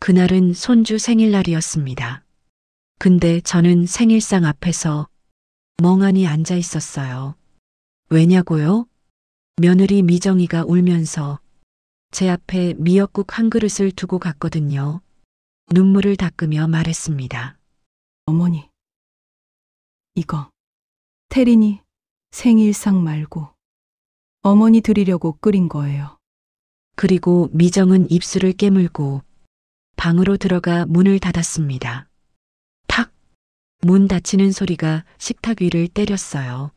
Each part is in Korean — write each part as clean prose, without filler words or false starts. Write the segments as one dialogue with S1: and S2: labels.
S1: 그날은 손주 생일날이었습니다. 근데 저는 생일상 앞에서 멍하니 앉아 있었어요. 왜냐고요? 며느리 미정이가 울면서 제 앞에 미역국 한 그릇을 두고 갔거든요. 눈물을 닦으며 말했습니다.
S2: 어머니, 이거 태린이 생일상 말고 어머니 드리려고 끓인 거예요.
S1: 그리고 미정은 입술을 깨물고 방으로 들어가 문을 닫았습니다. 탁! 문 닫히는 소리가 식탁 위를 때렸어요.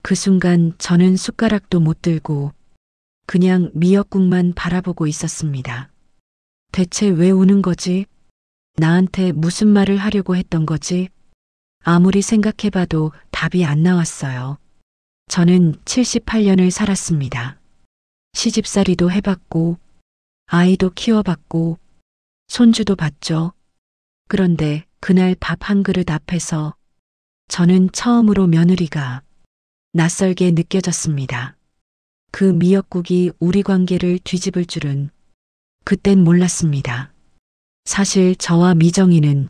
S1: 그 순간 저는 숟가락도 못 들고 그냥 미역국만 바라보고 있었습니다. 대체 왜 우는 거지? 나한테 무슨 말을 하려고 했던 거지? 아무리 생각해봐도 답이 안 나왔어요. 저는 78년을 살았습니다. 시집살이도 해봤고, 아이도 키워봤고, 손주도 봤죠. 그런데 그날 밥 한 그릇 앞에서 저는 처음으로 며느리가 낯설게 느껴졌습니다. 그 미역국이 우리 관계를 뒤집을 줄은 그땐 몰랐습니다. 사실 저와 미정이는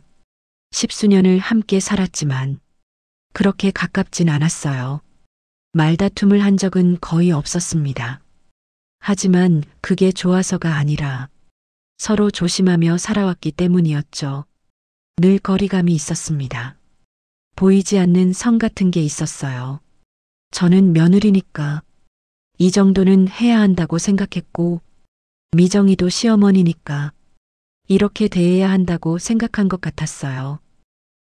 S1: 10수년을 함께 살았지만 그렇게 가깝진 않았어요. 말다툼을 한 적은 거의 없었습니다. 하지만 그게 좋아서가 아니라 서로 조심하며 살아왔기 때문이었죠. 늘 거리감이 있었습니다. 보이지 않는 성 같은 게 있었어요. 저는 며느리니까 이 정도는 해야 한다고 생각했고, 미정이도 시어머니니까 이렇게 대해야 한다고 생각한 것 같았어요.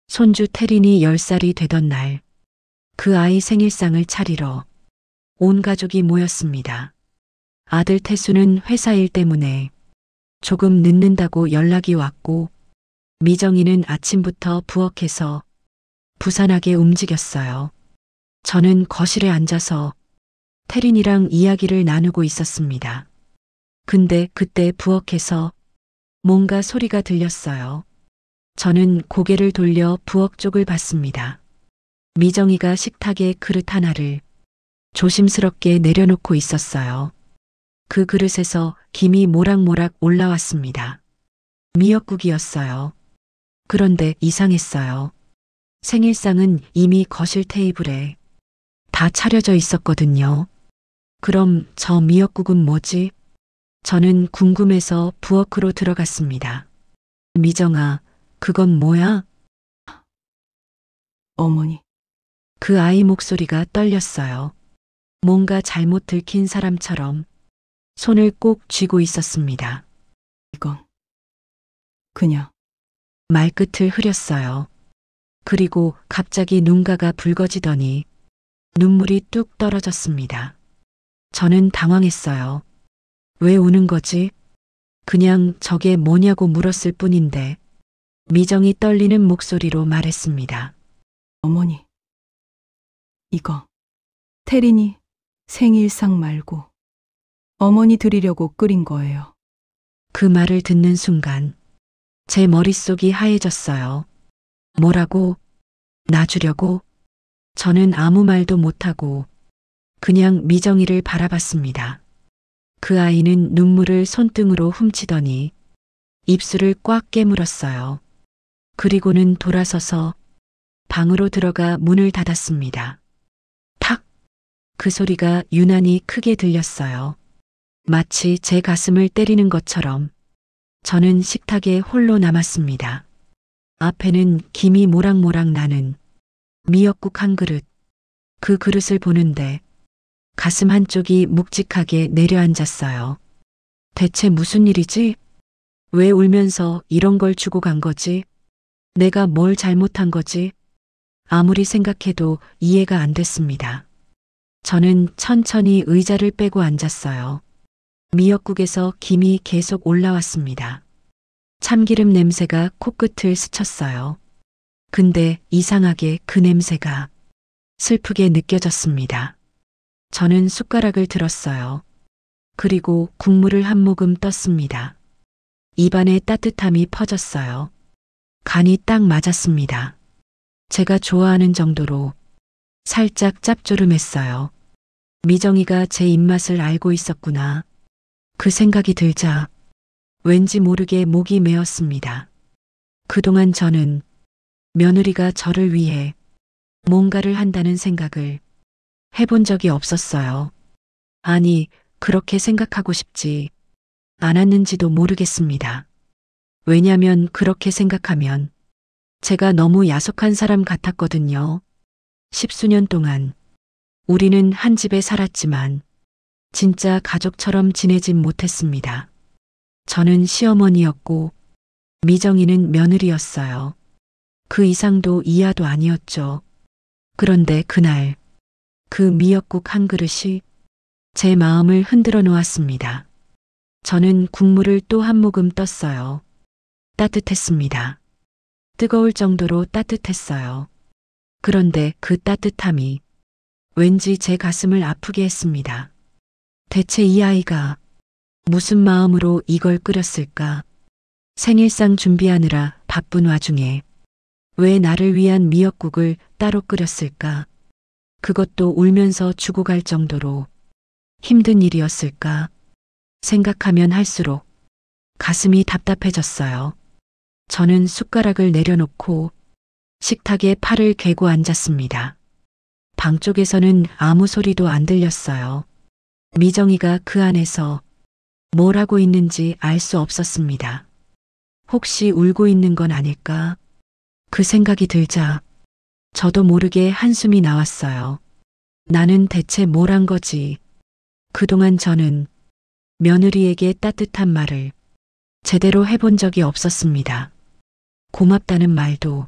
S1: 손주 태린이 10살이 되던 날, 그 아이 생일상을 차리러 온 가족이 모였습니다. 아들 태수는 회사 일 때문에 조금 늦는다고 연락이 왔고, 미정이는 아침부터 부엌에서 부산하게 움직였어요. 저는 거실에 앉아서 태린이랑 이야기를 나누고 있었습니다. 근데 그때 부엌에서 뭔가 소리가 들렸어요. 저는 고개를 돌려 부엌 쪽을 봤습니다. 미정이가 식탁에 그릇 하나를 조심스럽게 내려놓고 있었어요. 그 그릇에서 김이 모락모락 올라왔습니다. 미역국이었어요. 그런데 이상했어요. 생일상은 이미 거실 테이블에 다 차려져 있었거든요. 그럼 저 미역국은 뭐지? 저는 궁금해서 부엌으로 들어갔습니다. 미정아, 그건 뭐야?
S2: 어머니,
S1: 그 아이 목소리가 떨렸어요. 뭔가 잘못 들킨 사람처럼 손을 꼭 쥐고 있었습니다.
S2: 이건 그냥
S1: 말끝을 흐렸어요. 그리고 갑자기 눈가가 붉어지더니 눈물이 뚝 떨어졌습니다. 저는 당황했어요. 왜 우는 거지? 그냥 저게 뭐냐고 물었을 뿐인데 미정이 떨리는 목소리로 말했습니다.
S2: 어머니, 이거 태린이 생일상 말고 어머니 드리려고 끓인 거예요.
S1: 그 말을 듣는 순간 제 머릿속이 하얘졌어요. 뭐라고? 나 주려고? 저는 아무 말도 못하고 그냥 미정이를 바라봤습니다. 그 아이는 눈물을 손등으로 훔치더니 입술을 꽉 깨물었어요. 그리고는 돌아서서 방으로 들어가 문을 닫았습니다. 탁! 그 소리가 유난히 크게 들렸어요. 마치 제 가슴을 때리는 것처럼 저는 식탁에 홀로 남았습니다. 앞에는 김이 모락모락 나는 미역국 한 그릇. 그 그릇을 보는데 가슴 한쪽이 묵직하게 내려앉았어요. 대체 무슨 일이지? 왜 울면서 이런 걸 주고 간 거지? 내가 뭘 잘못한 거지? 아무리 생각해도 이해가 안 됐습니다. 저는 천천히 의자를 빼고 앉았어요. 미역국에서 김이 계속 올라왔습니다. 참기름 냄새가 코끝을 스쳤어요. 근데 이상하게 그 냄새가 슬프게 느껴졌습니다. 저는 숟가락을 들었어요. 그리고 국물을 한 모금 떴습니다. 입안에 따뜻함이 퍼졌어요. 간이 딱 맞았습니다. 제가 좋아하는 정도로 살짝 짭조름했어요. 미정이가 제 입맛을 알고 있었구나. 그 생각이 들자 왠지 모르게 목이 메었습니다. 그동안 저는 며느리가 저를 위해 뭔가를 한다는 생각을 해본 적이 없었어요. 아니, 그렇게 생각하고 싶지 않았는지도 모르겠습니다. 왜냐면 그렇게 생각하면 제가 너무 야속한 사람 같았거든요. 10수년 동안 우리는 한 집에 살았지만 진짜 가족처럼 지내진 못했습니다. 저는 시어머니였고 미정이는 며느리였어요. 그 이상도 이하도 아니었죠. 그런데 그날 그 미역국 한 그릇이 제 마음을 흔들어 놓았습니다. 저는 국물을 또 한 모금 떴어요. 따뜻했습니다. 뜨거울 정도로 따뜻했어요. 그런데 그 따뜻함이 왠지 제 가슴을 아프게 했습니다. 대체 이 아이가 무슨 마음으로 이걸 끓였을까? 생일상 준비하느라 바쁜 와중에 왜 나를 위한 미역국을 따로 끓였을까? 그것도 울면서 주고 갈 정도로 힘든 일이었을까? 생각하면 할수록 가슴이 답답해졌어요. 저는 숟가락을 내려놓고 식탁에 팔을 괴고 앉았습니다. 방 쪽에서는 아무 소리도 안 들렸어요. 미정이가 그 안에서 뭘 하고 있는지 알 수 없었습니다. 혹시 울고 있는 건 아닐까? 그 생각이 들자 저도 모르게 한숨이 나왔어요. 나는 대체 뭘 한 거지? 그동안 저는 며느리에게 따뜻한 말을 제대로 해본 적이 없었습니다. 고맙다는 말도,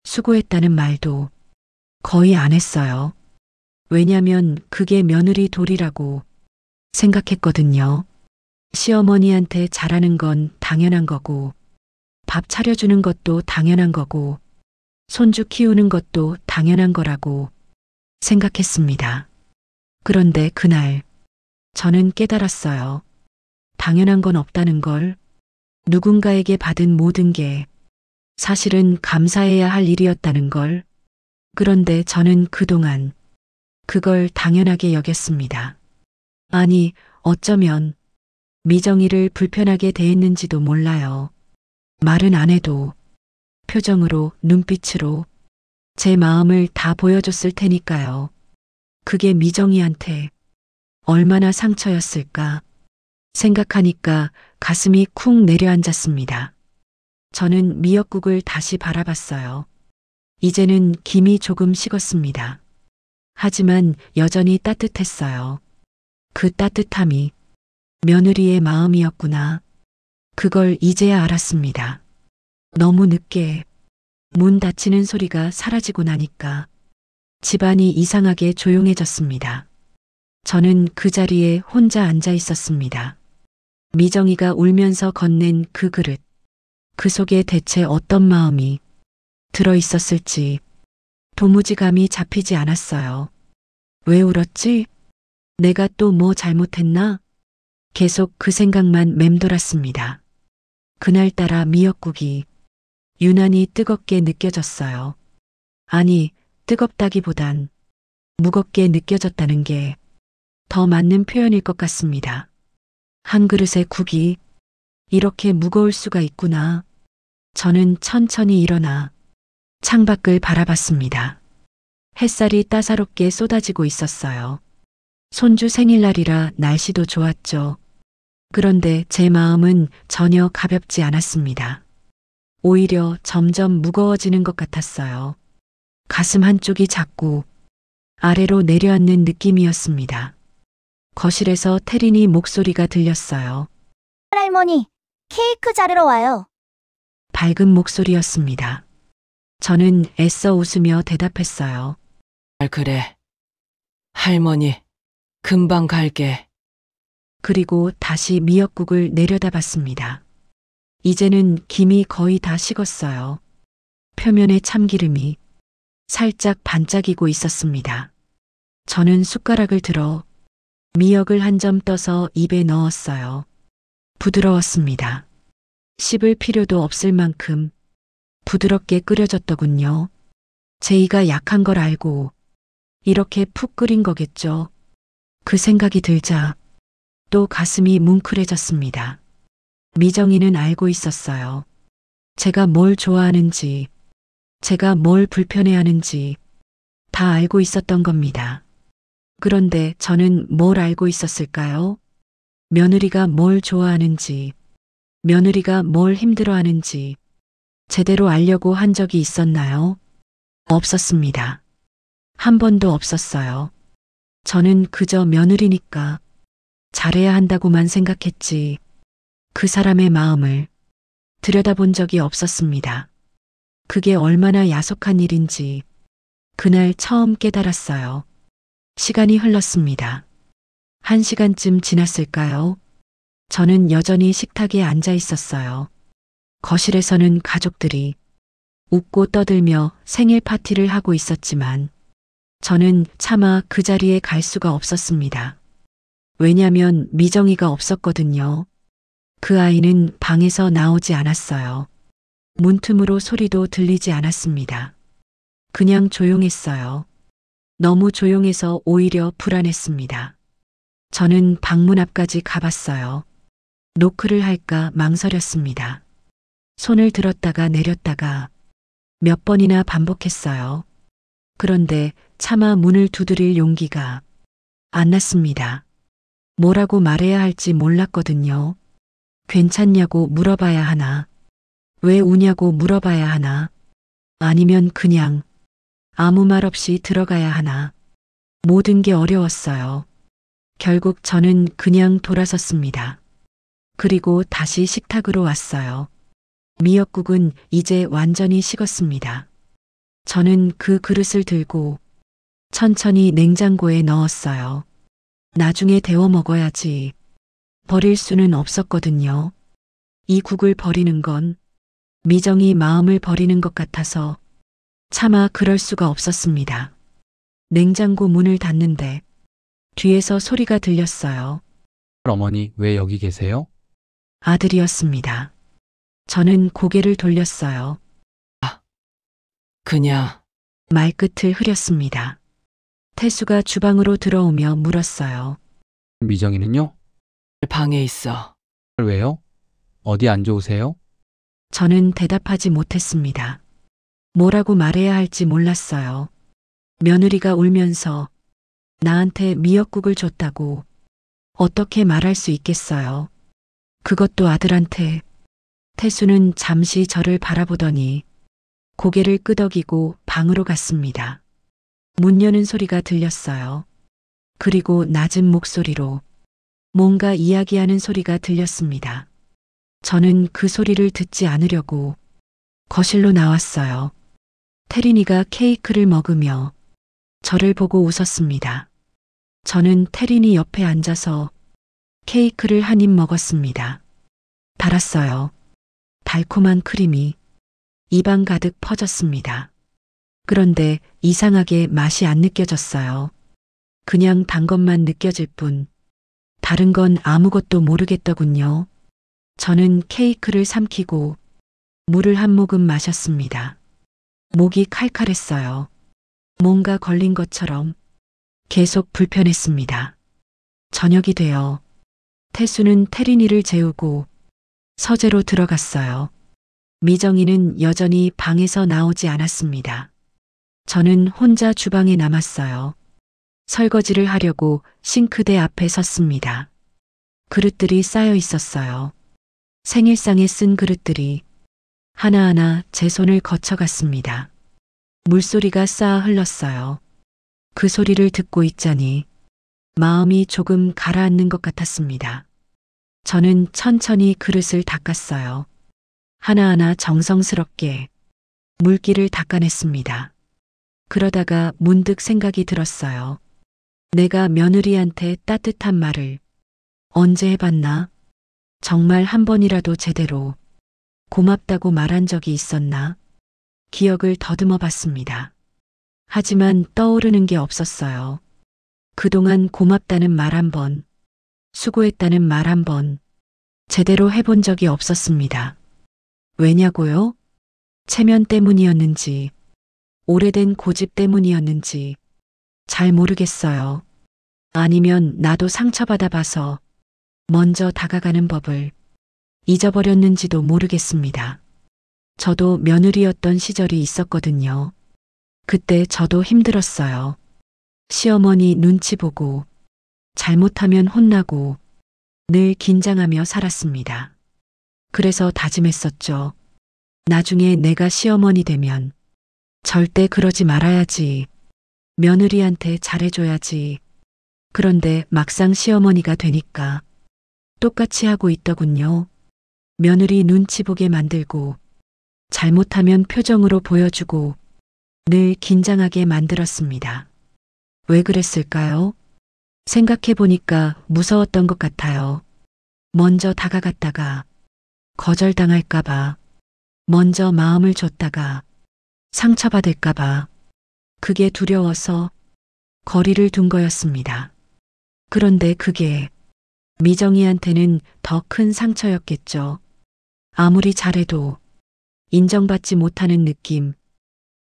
S1: 수고했다는 말도 거의 안 했어요. 왜냐면 그게 며느리 도리라고 생각했거든요. 시어머니한테 잘하는 건 당연한 거고, 밥 차려주는 것도 당연한 거고, 손주 키우는 것도 당연한 거라고 생각했습니다. 그런데 그날 저는 깨달았어요. 당연한 건 없다는 걸. 누군가에게 받은 모든 게 사실은 감사해야 할 일이었다는 걸. 그런데 저는 그동안 그걸 당연하게 여겼습니다. 아니, 어쩌면 미정이를 불편하게 대했는지도 몰라요. 말은 안 해도 표정으로, 눈빛으로 제 마음을 다 보여줬을 테니까요. 그게 미정이한테 얼마나 상처였을까 생각하니까 가슴이 쿵 내려앉았습니다. 저는 미역국을 다시 바라봤어요. 이제는 김이 조금 식었습니다. 하지만 여전히 따뜻했어요. 그 따뜻함이 며느리의 마음이었구나. 그걸 이제야 알았습니다. 너무 늦게 문 닫히는 소리가 사라지고 나니까 집안이 이상하게 조용해졌습니다. 저는 그 자리에 혼자 앉아 있었습니다. 미정이가 울면서 건넨 그 그릇, 그 속에 대체 어떤 마음이 들어 있었을지 도무지 감이 잡히지 않았어요. 왜 울었지? 내가 또 뭐 잘못했나? 계속 그 생각만 맴돌았습니다. 그날따라 미역국이 유난히 뜨겁게 느껴졌어요. 아니, 뜨겁다기보단 무겁게 느껴졌다는 게 더 맞는 표현일 것 같습니다. 한 그릇의 국이 이렇게 무거울 수가 있구나. 저는 천천히 일어나 창밖을 바라봤습니다. 햇살이 따사롭게 쏟아지고 있었어요. 손주 생일날이라 날씨도 좋았죠. 그런데 제 마음은 전혀 가볍지 않았습니다. 오히려 점점 무거워지는 것 같았어요. 가슴 한쪽이 자꾸 아래로 내려앉는 느낌이었습니다. 거실에서 태린이 목소리가 들렸어요.
S3: 할머니, 케이크 자르러 와요.
S1: 밝은 목소리였습니다. 저는 애써 웃으며 대답했어요.
S4: 그래. 할머니, 금방 갈게.
S1: 그리고 다시 미역국을 내려다봤습니다. 이제는 김이 거의 다 식었어요. 표면에 참기름이 살짝 반짝이고 있었습니다. 저는 숟가락을 들어 미역을 한 점 떠서 입에 넣었어요. 부드러웠습니다. 씹을 필요도 없을 만큼 부드럽게 끓여졌더군요. 제 이가 약한 걸 알고 이렇게 푹 끓인 거겠죠. 그 생각이 들자 또 가슴이 뭉클해졌습니다. 미정이는 알고 있었어요. 제가 뭘 좋아하는지, 제가 뭘 불편해하는지 다 알고 있었던 겁니다. 그런데 저는 뭘 알고 있었을까요? 며느리가 뭘 좋아하는지, 며느리가 뭘 힘들어하는지 제대로 알려고 한 적이 있었나요? 없었습니다. 한 번도 없었어요. 저는 그저 며느리니까 잘해야 한다고만 생각했지 그 사람의 마음을 들여다본 적이 없었습니다. 그게 얼마나 야속한 일인지 그날 처음 깨달았어요. 시간이 흘렀습니다. 1시간쯤 지났을까요? 저는 여전히 식탁에 앉아 있었어요. 거실에서는 가족들이 웃고 떠들며 생일 파티를 하고 있었지만 저는 차마 그 자리에 갈 수가 없었습니다. 왜냐면 미정이가 없었거든요. 그 아이는 방에서 나오지 않았어요. 문틈으로 소리도 들리지 않았습니다. 그냥 조용했어요. 너무 조용해서 오히려 불안했습니다. 저는 방문 앞까지 가봤어요. 노크를 할까 망설였습니다. 손을 들었다가 내렸다가 몇 번이나 반복했어요. 그런데 차마 문을 두드릴 용기가 안 났습니다. 뭐라고 말해야 할지 몰랐거든요. 괜찮냐고 물어봐야 하나? 왜 우냐고 물어봐야 하나? 아니면 그냥 아무 말 없이 들어가야 하나? 모든 게 어려웠어요. 결국 저는 그냥 돌아섰습니다. 그리고 다시 식탁으로 왔어요. 미역국은 이제 완전히 식었습니다. 저는 그 그릇을 들고 천천히 냉장고에 넣었어요. 나중에 데워 먹어야지. 버릴 수는 없었거든요. 이 국을 버리는 건 미정이 마음을 버리는 것 같아서 차마 그럴 수가 없었습니다. 냉장고 문을 닫는데 뒤에서 소리가 들렸어요.
S5: 어머니, 왜 여기 계세요?
S1: 아들이었습니다. 저는 고개를 돌렸어요.
S4: 그냥
S1: 말끝을 흐렸습니다. 태수가 주방으로 들어오며 물었어요.
S5: 미정이는요?
S4: 방에 있어.
S5: 왜요? 어디 안 좋으세요?
S1: 저는 대답하지 못했습니다. 뭐라고 말해야 할지 몰랐어요. 며느리가 울면서 나한테 미역국을 줬다고 어떻게 말할 수 있겠어요? 그것도 아들한테. 태수는 잠시 저를 바라보더니 고개를 끄덕이고 방으로 갔습니다. 문 여는 소리가 들렸어요. 그리고 낮은 목소리로 뭔가 이야기하는 소리가 들렸습니다. 저는 그 소리를 듣지 않으려고 거실로 나왔어요. 태린이가 케이크를 먹으며 저를 보고 웃었습니다. 저는 태린이 옆에 앉아서 케이크를 한 입 먹었습니다. 달았어요. 달콤한 크림이 입안 가득 퍼졌습니다. 그런데 이상하게 맛이 안 느껴졌어요. 그냥 단 것만 느껴질 뿐 다른 건 아무것도 모르겠더군요. 저는 케이크를 삼키고 물을 한 모금 마셨습니다. 목이 칼칼했어요. 뭔가 걸린 것처럼 계속 불편했습니다. 저녁이 되어 태수는 태린이를 재우고 서재로 들어갔어요. 미정이는 여전히 방에서 나오지 않았습니다. 저는 혼자 주방에 남았어요. 설거지를 하려고 싱크대 앞에 섰습니다. 그릇들이 쌓여 있었어요. 생일상에 쓴 그릇들이 하나하나 제 손을 거쳐갔습니다. 물소리가 쌓아 흘렀어요. 그 소리를 듣고 있자니 마음이 조금 가라앉는 것 같았습니다. 저는 천천히 그릇을 닦았어요. 하나하나 정성스럽게 물기를 닦아냈습니다. 그러다가 문득 생각이 들었어요. 내가 며느리한테 따뜻한 말을 언제 해봤나? 정말 한 번이라도 제대로 고맙다고 말한 적이 있었나? 기억을 더듬어 봤습니다. 하지만 떠오르는 게 없었어요. 그동안 고맙다는 말 한 번, 수고했다는 말 한 번, 제대로 해본 적이 없었습니다. 왜냐고요? 체면 때문이었는지, 오래된 고집 때문이었는지 잘 모르겠어요. 아니면 나도 상처받아 봐서 먼저 다가가는 법을 잊어버렸는지도 모르겠습니다. 저도 며느리였던 시절이 있었거든요. 그때 저도 힘들었어요. 시어머니 눈치 보고 잘못하면 혼나고 늘 긴장하며 살았습니다. 그래서 다짐했었죠. 나중에 내가 시어머니 되면 절대 그러지 말아야지. 며느리한테 잘해줘야지. 그런데 막상 시어머니가 되니까 똑같이 하고 있더군요. 며느리 눈치 보게 만들고 잘못하면 표정으로 보여주고 늘 긴장하게 만들었습니다. 왜 그랬을까요? 생각해보니까 무서웠던 것 같아요. 먼저 다가갔다가 거절당할까봐, 먼저 마음을 줬다가 상처받을까봐, 그게 두려워서 거리를 둔 거였습니다. 그런데 그게 미정이한테는 더 큰 상처였겠죠. 아무리 잘해도 인정받지 못하는 느낌,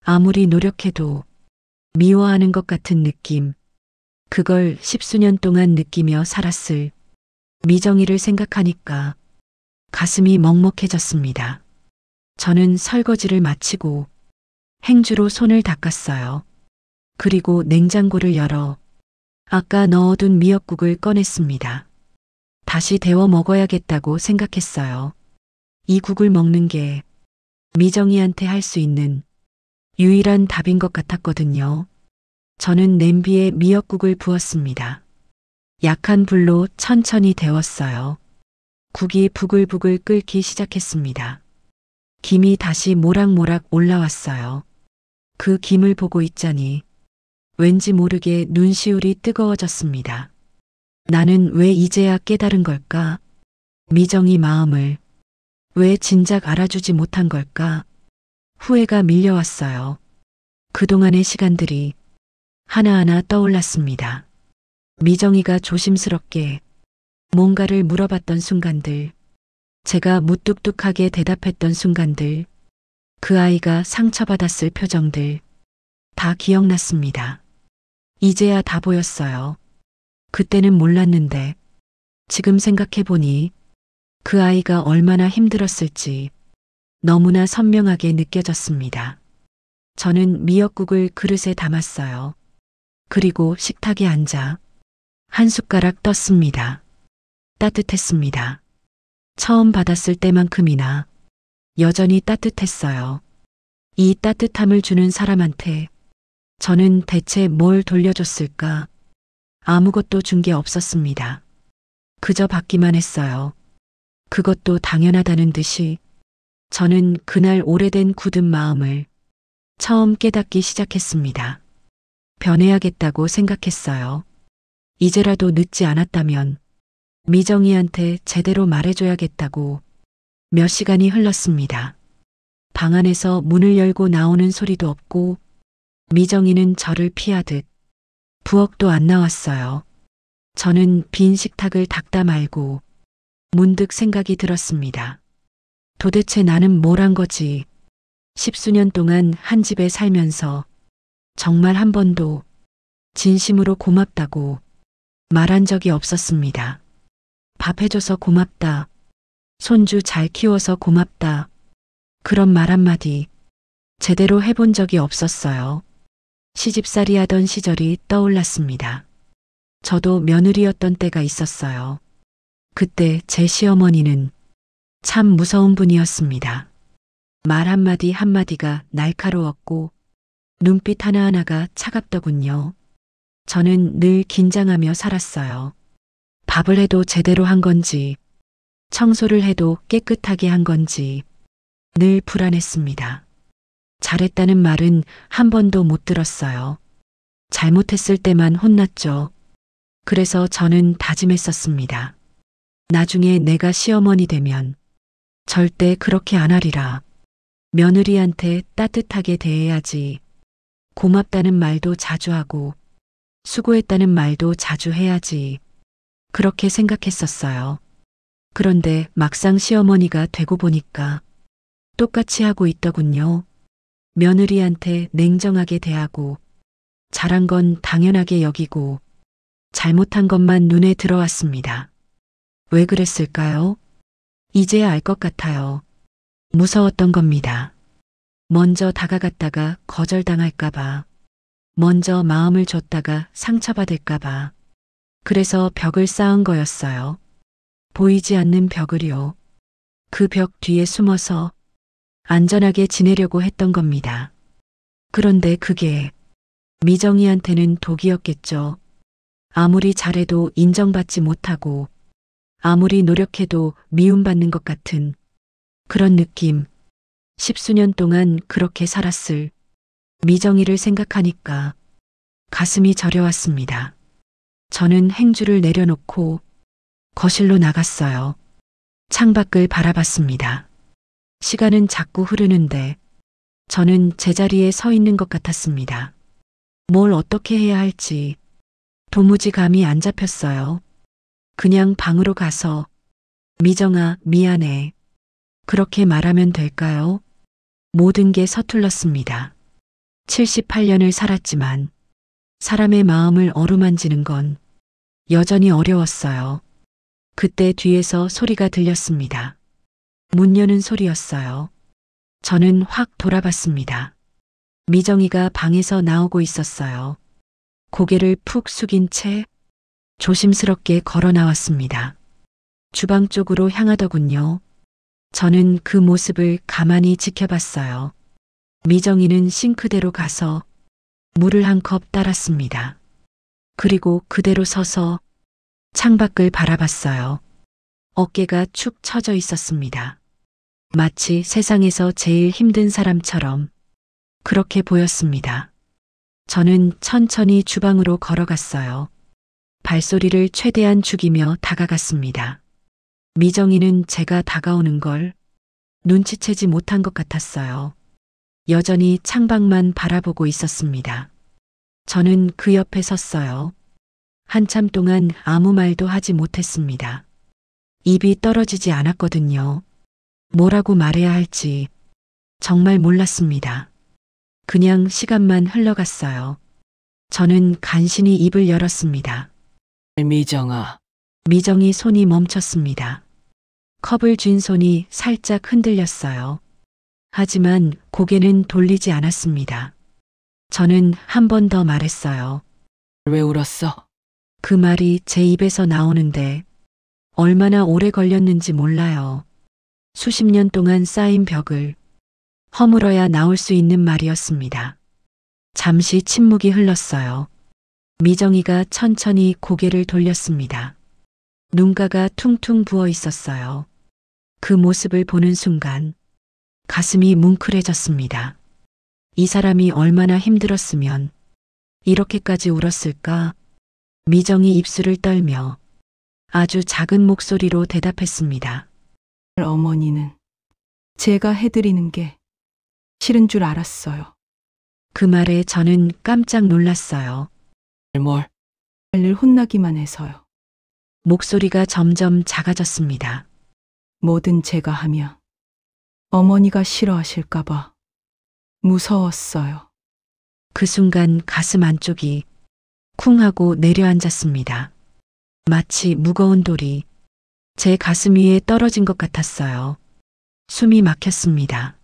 S1: 아무리 노력해도 미워하는 것 같은 느낌, 그걸 십수년 동안 느끼며 살았을 미정이를 생각하니까 가슴이 먹먹해졌습니다. 저는 설거지를 마치고 행주로 손을 닦았어요. 그리고 냉장고를 열어 아까 넣어둔 미역국을 꺼냈습니다. 다시 데워 먹어야겠다고 생각했어요. 이 국을 먹는 게 미정이한테 할 수 있는 유일한 답인 것 같았거든요. 저는 냄비에 미역국을 부었습니다. 약한 불로 천천히 데웠어요. 국이 부글부글 끓기 시작했습니다. 김이 다시 모락모락 올라왔어요. 그 김을 보고 있자니 왠지 모르게 눈시울이 뜨거워졌습니다. 나는 왜 이제야 깨달은 걸까? 미정이 마음을 왜 진작 알아주지 못한 걸까? 후회가 밀려왔어요. 그동안의 시간들이 하나하나 떠올랐습니다. 미정이가 조심스럽게 뭔가를 물어봤던 순간들, 제가 무뚝뚝하게 대답했던 순간들, 그 아이가 상처받았을 표정들, 다 기억났습니다. 이제야 다 보였어요. 그때는 몰랐는데, 지금 생각해보니 그 아이가 얼마나 힘들었을지 너무나 선명하게 느껴졌습니다. 저는 미역국을 그릇에 담았어요. 그리고 식탁에 앉아 한 숟가락 떴습니다. 따뜻했습니다. 처음 받았을 때만큼이나 여전히 따뜻했어요. 이 따뜻함을 주는 사람한테 저는 대체 뭘 돌려줬을까? 아무것도 준 게 없었습니다. 그저 받기만 했어요. 그것도 당연하다는 듯이 저는 그날 오래된 굳은 마음을 처음 깨닫기 시작했습니다. 변해야겠다고 생각했어요. 이제라도 늦지 않았다면 미정이한테 제대로 말해줘야겠다고. 몇 시간이 흘렀습니다. 방 안에서 문을 열고 나오는 소리도 없고 미정이는 저를 피하듯 부엌도 안 나왔어요. 저는 빈 식탁을 닦다 말고 문득 생각이 들었습니다. 도대체 나는 뭘 한 거지? 십수년 동안 한 집에 살면서 정말 한 번도 진심으로 고맙다고 말한 적이 없었습니다. 밥 해줘서 고맙다. 손주 잘 키워서 고맙다. 그런 말 한마디 제대로 해본 적이 없었어요. 시집살이 하던 시절이 떠올랐습니다. 저도 며느리였던 때가 있었어요. 그때 제 시어머니는 참 무서운 분이었습니다. 말 한마디 한마디가 날카로웠고 눈빛 하나하나가 차갑더군요. 저는 늘 긴장하며 살았어요. 밥을 해도 제대로 한 건지, 청소를 해도 깨끗하게 한 건지 늘 불안했습니다. 잘했다는 말은 한 번도 못 들었어요. 잘못했을 때만 혼났죠. 그래서 저는 다짐했었습니다. 나중에 내가 시어머니 되면 절대 그렇게 안 하리라. 며느리한테 따뜻하게 대해야지. 고맙다는 말도 자주 하고 수고했다는 말도 자주 해야지. 그렇게 생각했었어요. 그런데 막상 시어머니가 되고 보니까 똑같이 하고 있더군요. 며느리한테 냉정하게 대하고 잘한 건 당연하게 여기고 잘못한 것만 눈에 들어왔습니다. 왜 그랬을까요? 이제야 알 것 같아요. 무서웠던 겁니다. 먼저 다가갔다가 거절당할까봐. 먼저 마음을 줬다가 상처받을까봐. 그래서 벽을 쌓은 거였어요. 보이지 않는 벽을요. 그 벽 뒤에 숨어서 안전하게 지내려고 했던 겁니다. 그런데 그게 미정이한테는 독이었겠죠. 아무리 잘해도 인정받지 못하고 아무리 노력해도 미움받는 것 같은 그런 느낌. 10수년 동안 그렇게 살았을 미정이를 생각하니까 가슴이 저려왔습니다. 저는 행주를 내려놓고 거실로 나갔어요. 창밖을 바라봤습니다. 시간은 자꾸 흐르는데 저는 제자리에 서 있는 것 같았습니다. 뭘 어떻게 해야 할지 도무지 감이 안 잡혔어요. 그냥 방으로 가서 미정아, 미안해. 그렇게 말하면 될까요? 모든 게 서툴렀습니다. 78년을 살았지만 사람의 마음을 어루만지는 건 여전히 어려웠어요. 그때 뒤에서 소리가 들렸습니다. 문 여는 소리였어요. 저는 확 돌아봤습니다. 미정이가 방에서 나오고 있었어요. 고개를 푹 숙인 채 조심스럽게 걸어 나왔습니다. 주방 쪽으로 향하더군요. 저는 그 모습을 가만히 지켜봤어요. 미정이는 싱크대로 가서 물을 한 컵 따랐습니다. 그리고 그대로 서서 창밖을 바라봤어요. 어깨가 축 처져 있었습니다. 마치 세상에서 제일 힘든 사람처럼 그렇게 보였습니다. 저는 천천히 주방으로 걸어갔어요. 발소리를 최대한 죽이며 다가갔습니다. 미정이는 제가 다가오는 걸 눈치채지 못한 것 같았어요. 여전히 창밖만 바라보고 있었습니다. 저는 그 옆에 섰어요. 한참 동안 아무 말도 하지 못했습니다. 입이 떨어지지 않았거든요. 뭐라고 말해야 할지 정말 몰랐습니다. 그냥 시간만 흘러갔어요. 저는 간신히 입을 열었습니다.
S4: 미정아,
S1: 미정이 손이 멈췄습니다. 컵을 쥔 손이 살짝 흔들렸어요. 하지만 고개는 돌리지 않았습니다. 저는 한 번 더 말했어요.
S4: 왜 울었어?
S1: 그 말이 제 입에서 나오는데 얼마나 오래 걸렸는지 몰라요. 수십 년 동안 쌓인 벽을 허물어야 나올 수 있는 말이었습니다. 잠시 침묵이 흘렀어요. 미정이가 천천히 고개를 돌렸습니다. 눈가가 퉁퉁 부어 있었어요. 그 모습을 보는 순간 가슴이 뭉클해졌습니다. 이 사람이 얼마나 힘들었으면 이렇게까지 울었을까? 미정이 입술을 떨며 아주 작은 목소리로 대답했습니다.
S2: 어머니는 제가 해드리는 게 싫은 줄 알았어요.
S1: 그 말에 저는 깜짝 놀랐어요.
S4: 뭘?
S2: 늘 혼나기만 해서요.
S1: 목소리가 점점 작아졌습니다.
S2: 뭐든 제가 하면 어머니가 싫어하실까봐 무서웠어요.
S1: 그 순간 가슴 안쪽이 쿵 하고 내려앉았습니다. 마치 무거운 돌이 제 가슴 위에 떨어진 것 같았어요. 숨이 막혔습니다.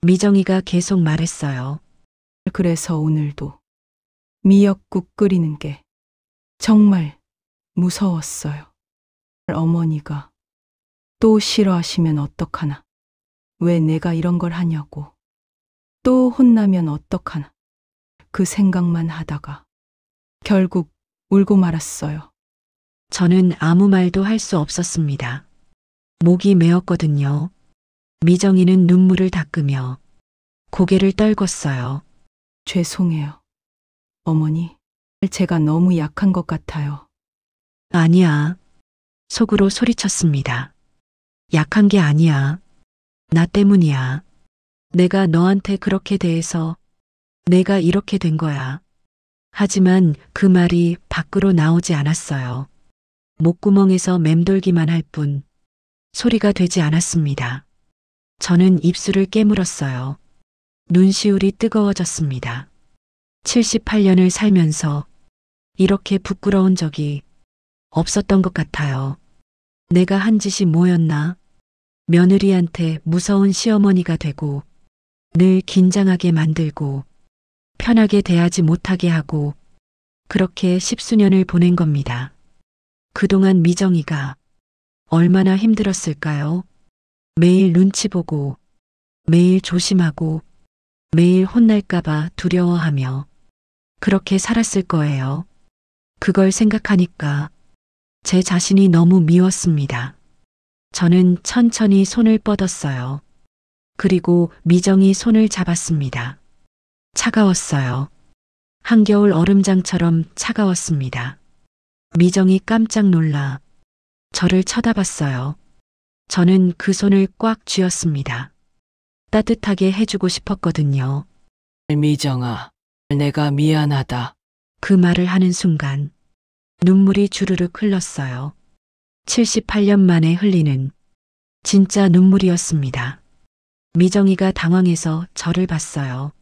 S1: 미정이가 계속 말했어요.
S2: 그래서 오늘도 미역국 끓이는 게 정말 무서웠어요. 어머니가 또 싫어하시면 어떡하나. 왜 내가 이런 걸 하냐고. 또 혼나면 어떡하나. 그 생각만 하다가 결국 울고 말았어요.
S1: 저는 아무 말도 할 수 없었습니다. 목이 메었거든요. 미정이는 눈물을 닦으며 고개를 떨궜어요.
S2: 죄송해요. 어머니, 제가 너무 약한 것 같아요.
S1: 아니야. 속으로 소리쳤습니다. 약한 게 아니야. 나 때문이야. 내가 너한테 그렇게 대해서 내가 이렇게 된 거야. 하지만 그 말이 밖으로 나오지 않았어요. 목구멍에서 맴돌기만 할 뿐 소리가 되지 않았습니다. 저는 입술을 깨물었어요. 눈시울이 뜨거워졌습니다. 78년을 살면서 이렇게 부끄러운 적이 없었던 것 같아요. 내가 한 짓이 뭐였나? 며느리한테 무서운 시어머니가 되고 늘 긴장하게 만들고 편하게 대하지 못하게 하고 그렇게 10수년을 보낸 겁니다. 그동안 미정이가 얼마나 힘들었을까요? 매일 눈치 보고 매일 조심하고 매일 혼날까봐 두려워하며 그렇게 살았을 거예요. 그걸 생각하니까 제 자신이 너무 미웠습니다. 저는 천천히 손을 뻗었어요. 그리고 미정이 손을 잡았습니다. 차가웠어요. 한겨울 얼음장처럼 차가웠습니다. 미정이 깜짝 놀라 저를 쳐다봤어요. 저는 그 손을 꽉 쥐었습니다. 따뜻하게 해주고 싶었거든요.
S4: 미정아, 내가 미안하다.
S1: 그 말을 하는 순간 눈물이 주르륵 흘렀어요. 78년 만에 흘리는 진짜 눈물이었습니다. 미정이가 당황해서 저를 봤어요.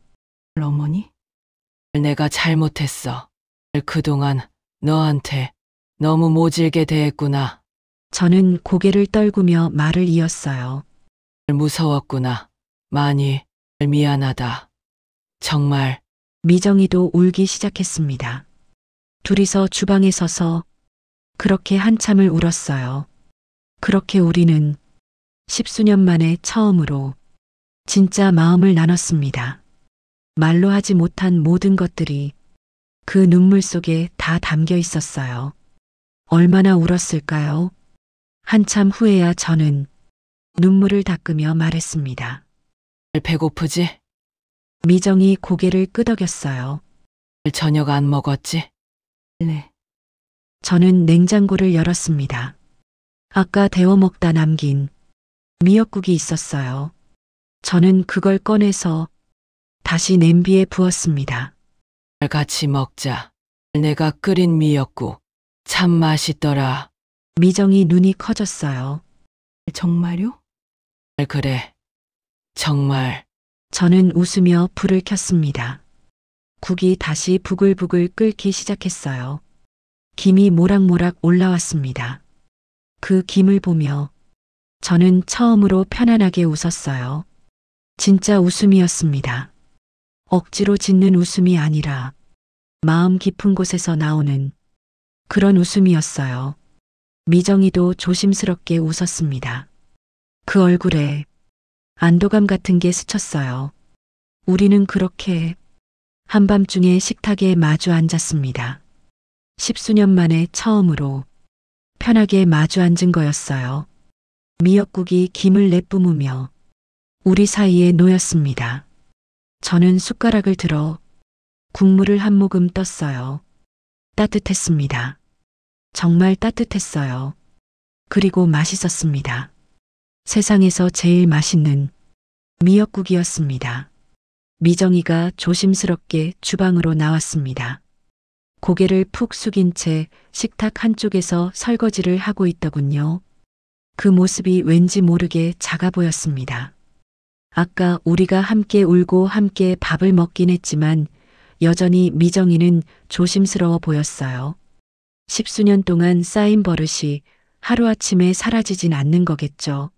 S2: 어머니?
S4: 내가 잘못했어. 그동안 너한테 너무 모질게 대했구나.
S1: 저는 고개를 떨구며 말을 이었어요.
S4: 무서웠구나. 많이 미안하다. 정말
S1: 미정이도 울기 시작했습니다. 둘이서 주방에 서서 그렇게 한참을 울었어요. 그렇게 우리는 10수년 만에 처음으로 진짜 마음을 나눴습니다. 말로 하지 못한 모든 것들이 그 눈물 속에 다 담겨 있었어요. 얼마나 울었을까요? 한참 후에야 저는 눈물을 닦으며 말했습니다.
S4: 배고프지?
S1: 미정이 고개를 끄덕였어요.
S4: 저녁 안 먹었지?
S2: 네.
S1: 저는 냉장고를 열었습니다. 아까 데워 먹다 남긴 미역국이 있었어요. 저는 그걸 꺼내서 다시 냄비에 부었습니다.
S4: 같이 먹자. 내가 끓인 미역국 참 맛있더라.
S1: 미정이 눈이 커졌어요.
S2: 정말요?
S4: 그래. 정말
S1: 저는 웃으며 불을 켰습니다. 국이 다시 부글부글 끓기 시작했어요. 김이 모락모락 올라왔습니다. 그 김을 보며 저는 처음으로 편안하게 웃었어요. 진짜 웃음이었습니다. 억지로 짓는 웃음이 아니라 마음 깊은 곳에서 나오는 그런 웃음이었어요. 미정이도 조심스럽게 웃었습니다. 그 얼굴에 안도감 같은 게 스쳤어요. 우리는 그렇게 한밤중에 식탁에 마주 앉았습니다. 10수년 만에 처음으로 편하게 마주 앉은 거였어요. 미역국이 김을 내뿜으며 우리 사이에 놓였습니다. 저는 숟가락을 들어 국물을 한 모금 떴어요. 따뜻했습니다. 정말 따뜻했어요. 그리고 맛있었습니다. 세상에서 제일 맛있는 미역국이었습니다. 미정이가 조심스럽게 주방으로 나왔습니다. 고개를 푹 숙인 채 식탁 한쪽에서 설거지를 하고 있더군요. 그 모습이 왠지 모르게 작아 보였습니다. 아까 우리가 함께 울고 함께 밥을 먹긴 했지만 여전히 미정이는 조심스러워 보였어요. 10수년 동안 쌓인 버릇이 하루아침에 사라지진 않는 거겠죠.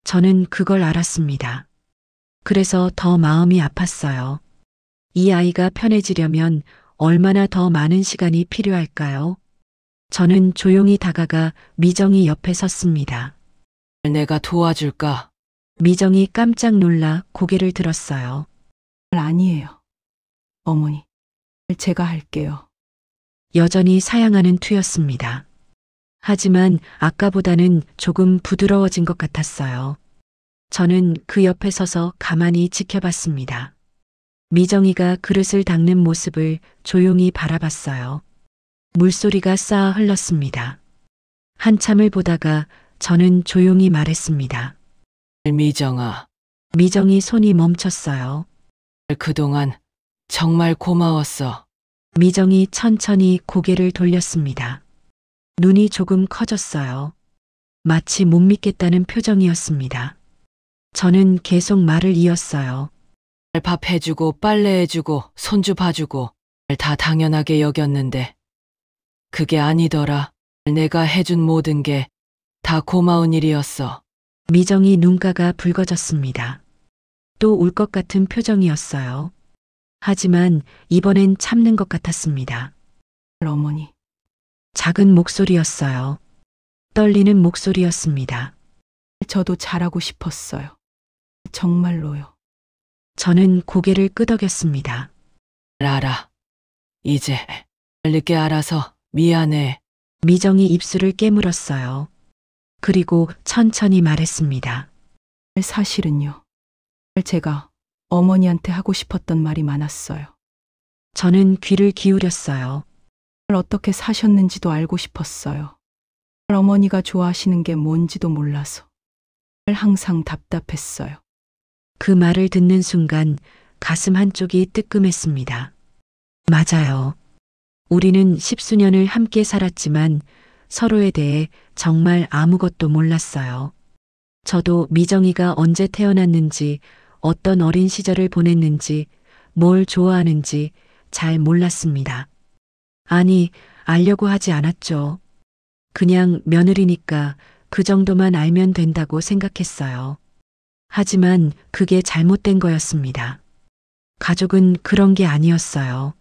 S1: 저는 그걸 알았습니다. 그래서 더 마음이 아팠어요. 이 아이가 편해지려면 얼마나 더 많은 시간이 필요할까요? 저는 조용히 다가가 미정이 옆에 섰습니다.
S4: 내가 도와줄까?
S1: 미정이 깜짝 놀라 고개를 들었어요.
S2: 아니에요. 어머니. 제가 할게요.
S1: 여전히 사양하는 투였습니다. 하지만 아까보다는 조금 부드러워진 것 같았어요. 저는 그 옆에 서서 가만히 지켜봤습니다. 미정이가 그릇을 닦는 모습을 조용히 바라봤어요. 물소리가 쌓아 흘렀습니다. 한참을 보다가 저는 조용히 말했습니다.
S4: 미정아,
S1: 미정이 손이 멈췄어요.
S4: 그동안 정말 고마웠어.
S1: 미정이 천천히 고개를 돌렸습니다. 눈이 조금 커졌어요. 마치 못 믿겠다는 표정이었습니다. 저는 계속 말을 이었어요.
S4: 밥 해주고 빨래해주고 손주 봐주고 다 당연하게 여겼는데 그게 아니더라. 내가 해준 모든 게 다 고마운 일이었어.
S1: 미정이 눈가가 붉어졌습니다. 또 울 것 같은 표정이었어요. 하지만 이번엔 참는 것 같았습니다.
S2: 어머니,
S1: 작은 목소리였어요. 떨리는 목소리였습니다.
S2: 저도 잘하고 싶었어요. 정말로요.
S1: 저는 고개를 끄덕였습니다.
S4: 알아. 이제 늦게 알아서 미안해.
S1: 미정이 입술을 깨물었어요. 그리고 천천히 말했습니다.
S2: 사실은요. 제가 어머니한테 하고 싶었던 말이 많았어요.
S1: 저는 귀를 기울였어요.
S2: 어떻게 사셨는지도 알고 싶었어요. 어머니가 좋아하시는 게 뭔지도 몰라서 항상 답답했어요.
S1: 그 말을 듣는 순간 가슴 한쪽이 뜨끔했습니다. 맞아요. 우리는 십수년을 함께 살았지만 서로에 대해 정말 아무것도 몰랐어요. 저도 미정이가 언제 태어났는지, 어떤 어린 시절을 보냈는지, 뭘 좋아하는지 잘 몰랐습니다. 아니, 알려고 하지 않았죠. 그냥 며느리니까 그 정도만 알면 된다고 생각했어요. 하지만 그게 잘못된 거였습니다. 가족은 그런 게 아니었어요.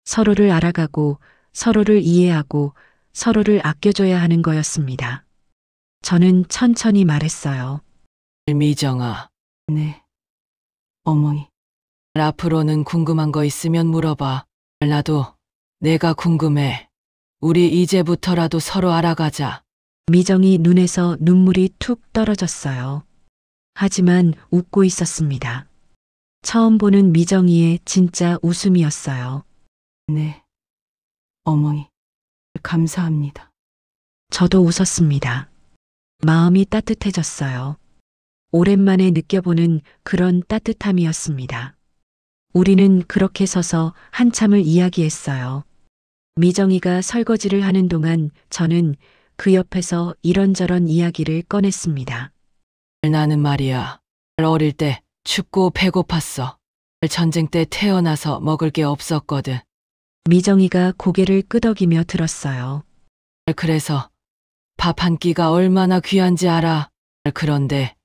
S1: 서로를 알아가고, 서로를 이해하고, 서로를 아껴줘야 하는 거였습니다. 저는 천천히 말했어요.
S4: 미정아,
S2: 네. 어머니,
S4: 앞으로는 궁금한 거 있으면 물어봐. 나도 내가 궁금해. 우리 이제부터라도 서로 알아가자.
S1: 미정이 눈에서 눈물이 툭 떨어졌어요. 하지만 웃고 있었습니다. 처음 보는 미정이의 진짜 웃음이었어요.
S2: 네. 어머니, 감사합니다.
S1: 저도 웃었습니다. 마음이 따뜻해졌어요. 오랜만에 느껴보는 그런 따뜻함이었습니다. 우리는 그렇게 서서 한참을 이야기했어요. 미정이가 설거지를 하는 동안 저는 그 옆에서 이런저런 이야기를 꺼냈습니다.
S4: 나는 말이야. 어릴 때 춥고 배고팠어. 전쟁 때 태어나서 먹을 게 없었거든.
S1: 미정이가 고개를 끄덕이며 들었어요.
S4: 그래서 밥 한 끼가 얼마나 귀한지 알아. 그런데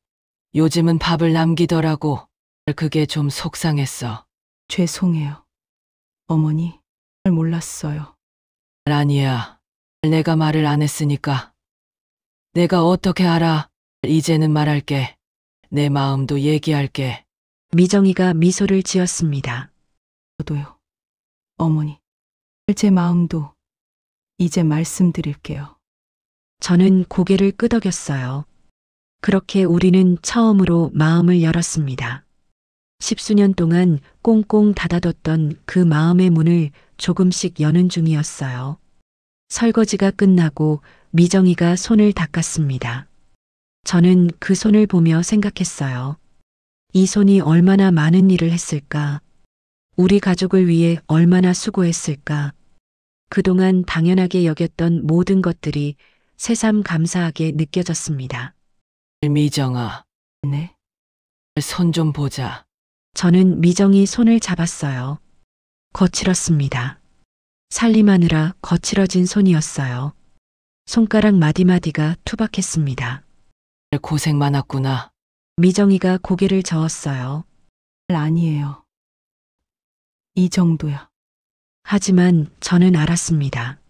S4: 요즘은 밥을 남기더라고. 그게 좀 속상했어.
S2: 죄송해요. 어머니, 몰랐어요.
S4: 아니야. 내가 말을 안 했으니까. 내가 어떻게 알아. 이제는 말할게. 내 마음도 얘기할게.
S1: 미정이가 미소를 지었습니다.
S2: 저도요. 어머니, 제 마음도 이제 말씀드릴게요.
S1: 저는 고개를 끄덕였어요. 그렇게 우리는 처음으로 마음을 열었습니다. 십수년 동안 꽁꽁 닫아뒀던 그 마음의 문을 조금씩 여는 중이었어요. 설거지가 끝나고 미정이가 손을 닦았습니다. 저는 그 손을 보며 생각했어요. 이 손이 얼마나 많은 일을 했을까? 우리 가족을 위해 얼마나 수고했을까? 그동안 당연하게 여겼던 모든 것들이 새삼 감사하게 느껴졌습니다.
S4: 미정아,
S2: 네.
S4: 손 좀 보자.
S1: 저는 미정이 손을 잡았어요. 거칠었습니다. 살림하느라 거칠어진 손이었어요. 손가락 마디마디가 투박했습니다.
S4: 고생 많았구나.
S1: 미정이가 고개를 저었어요.
S2: 아니에요. 이 정도야.
S1: 하지만 저는 알았습니다.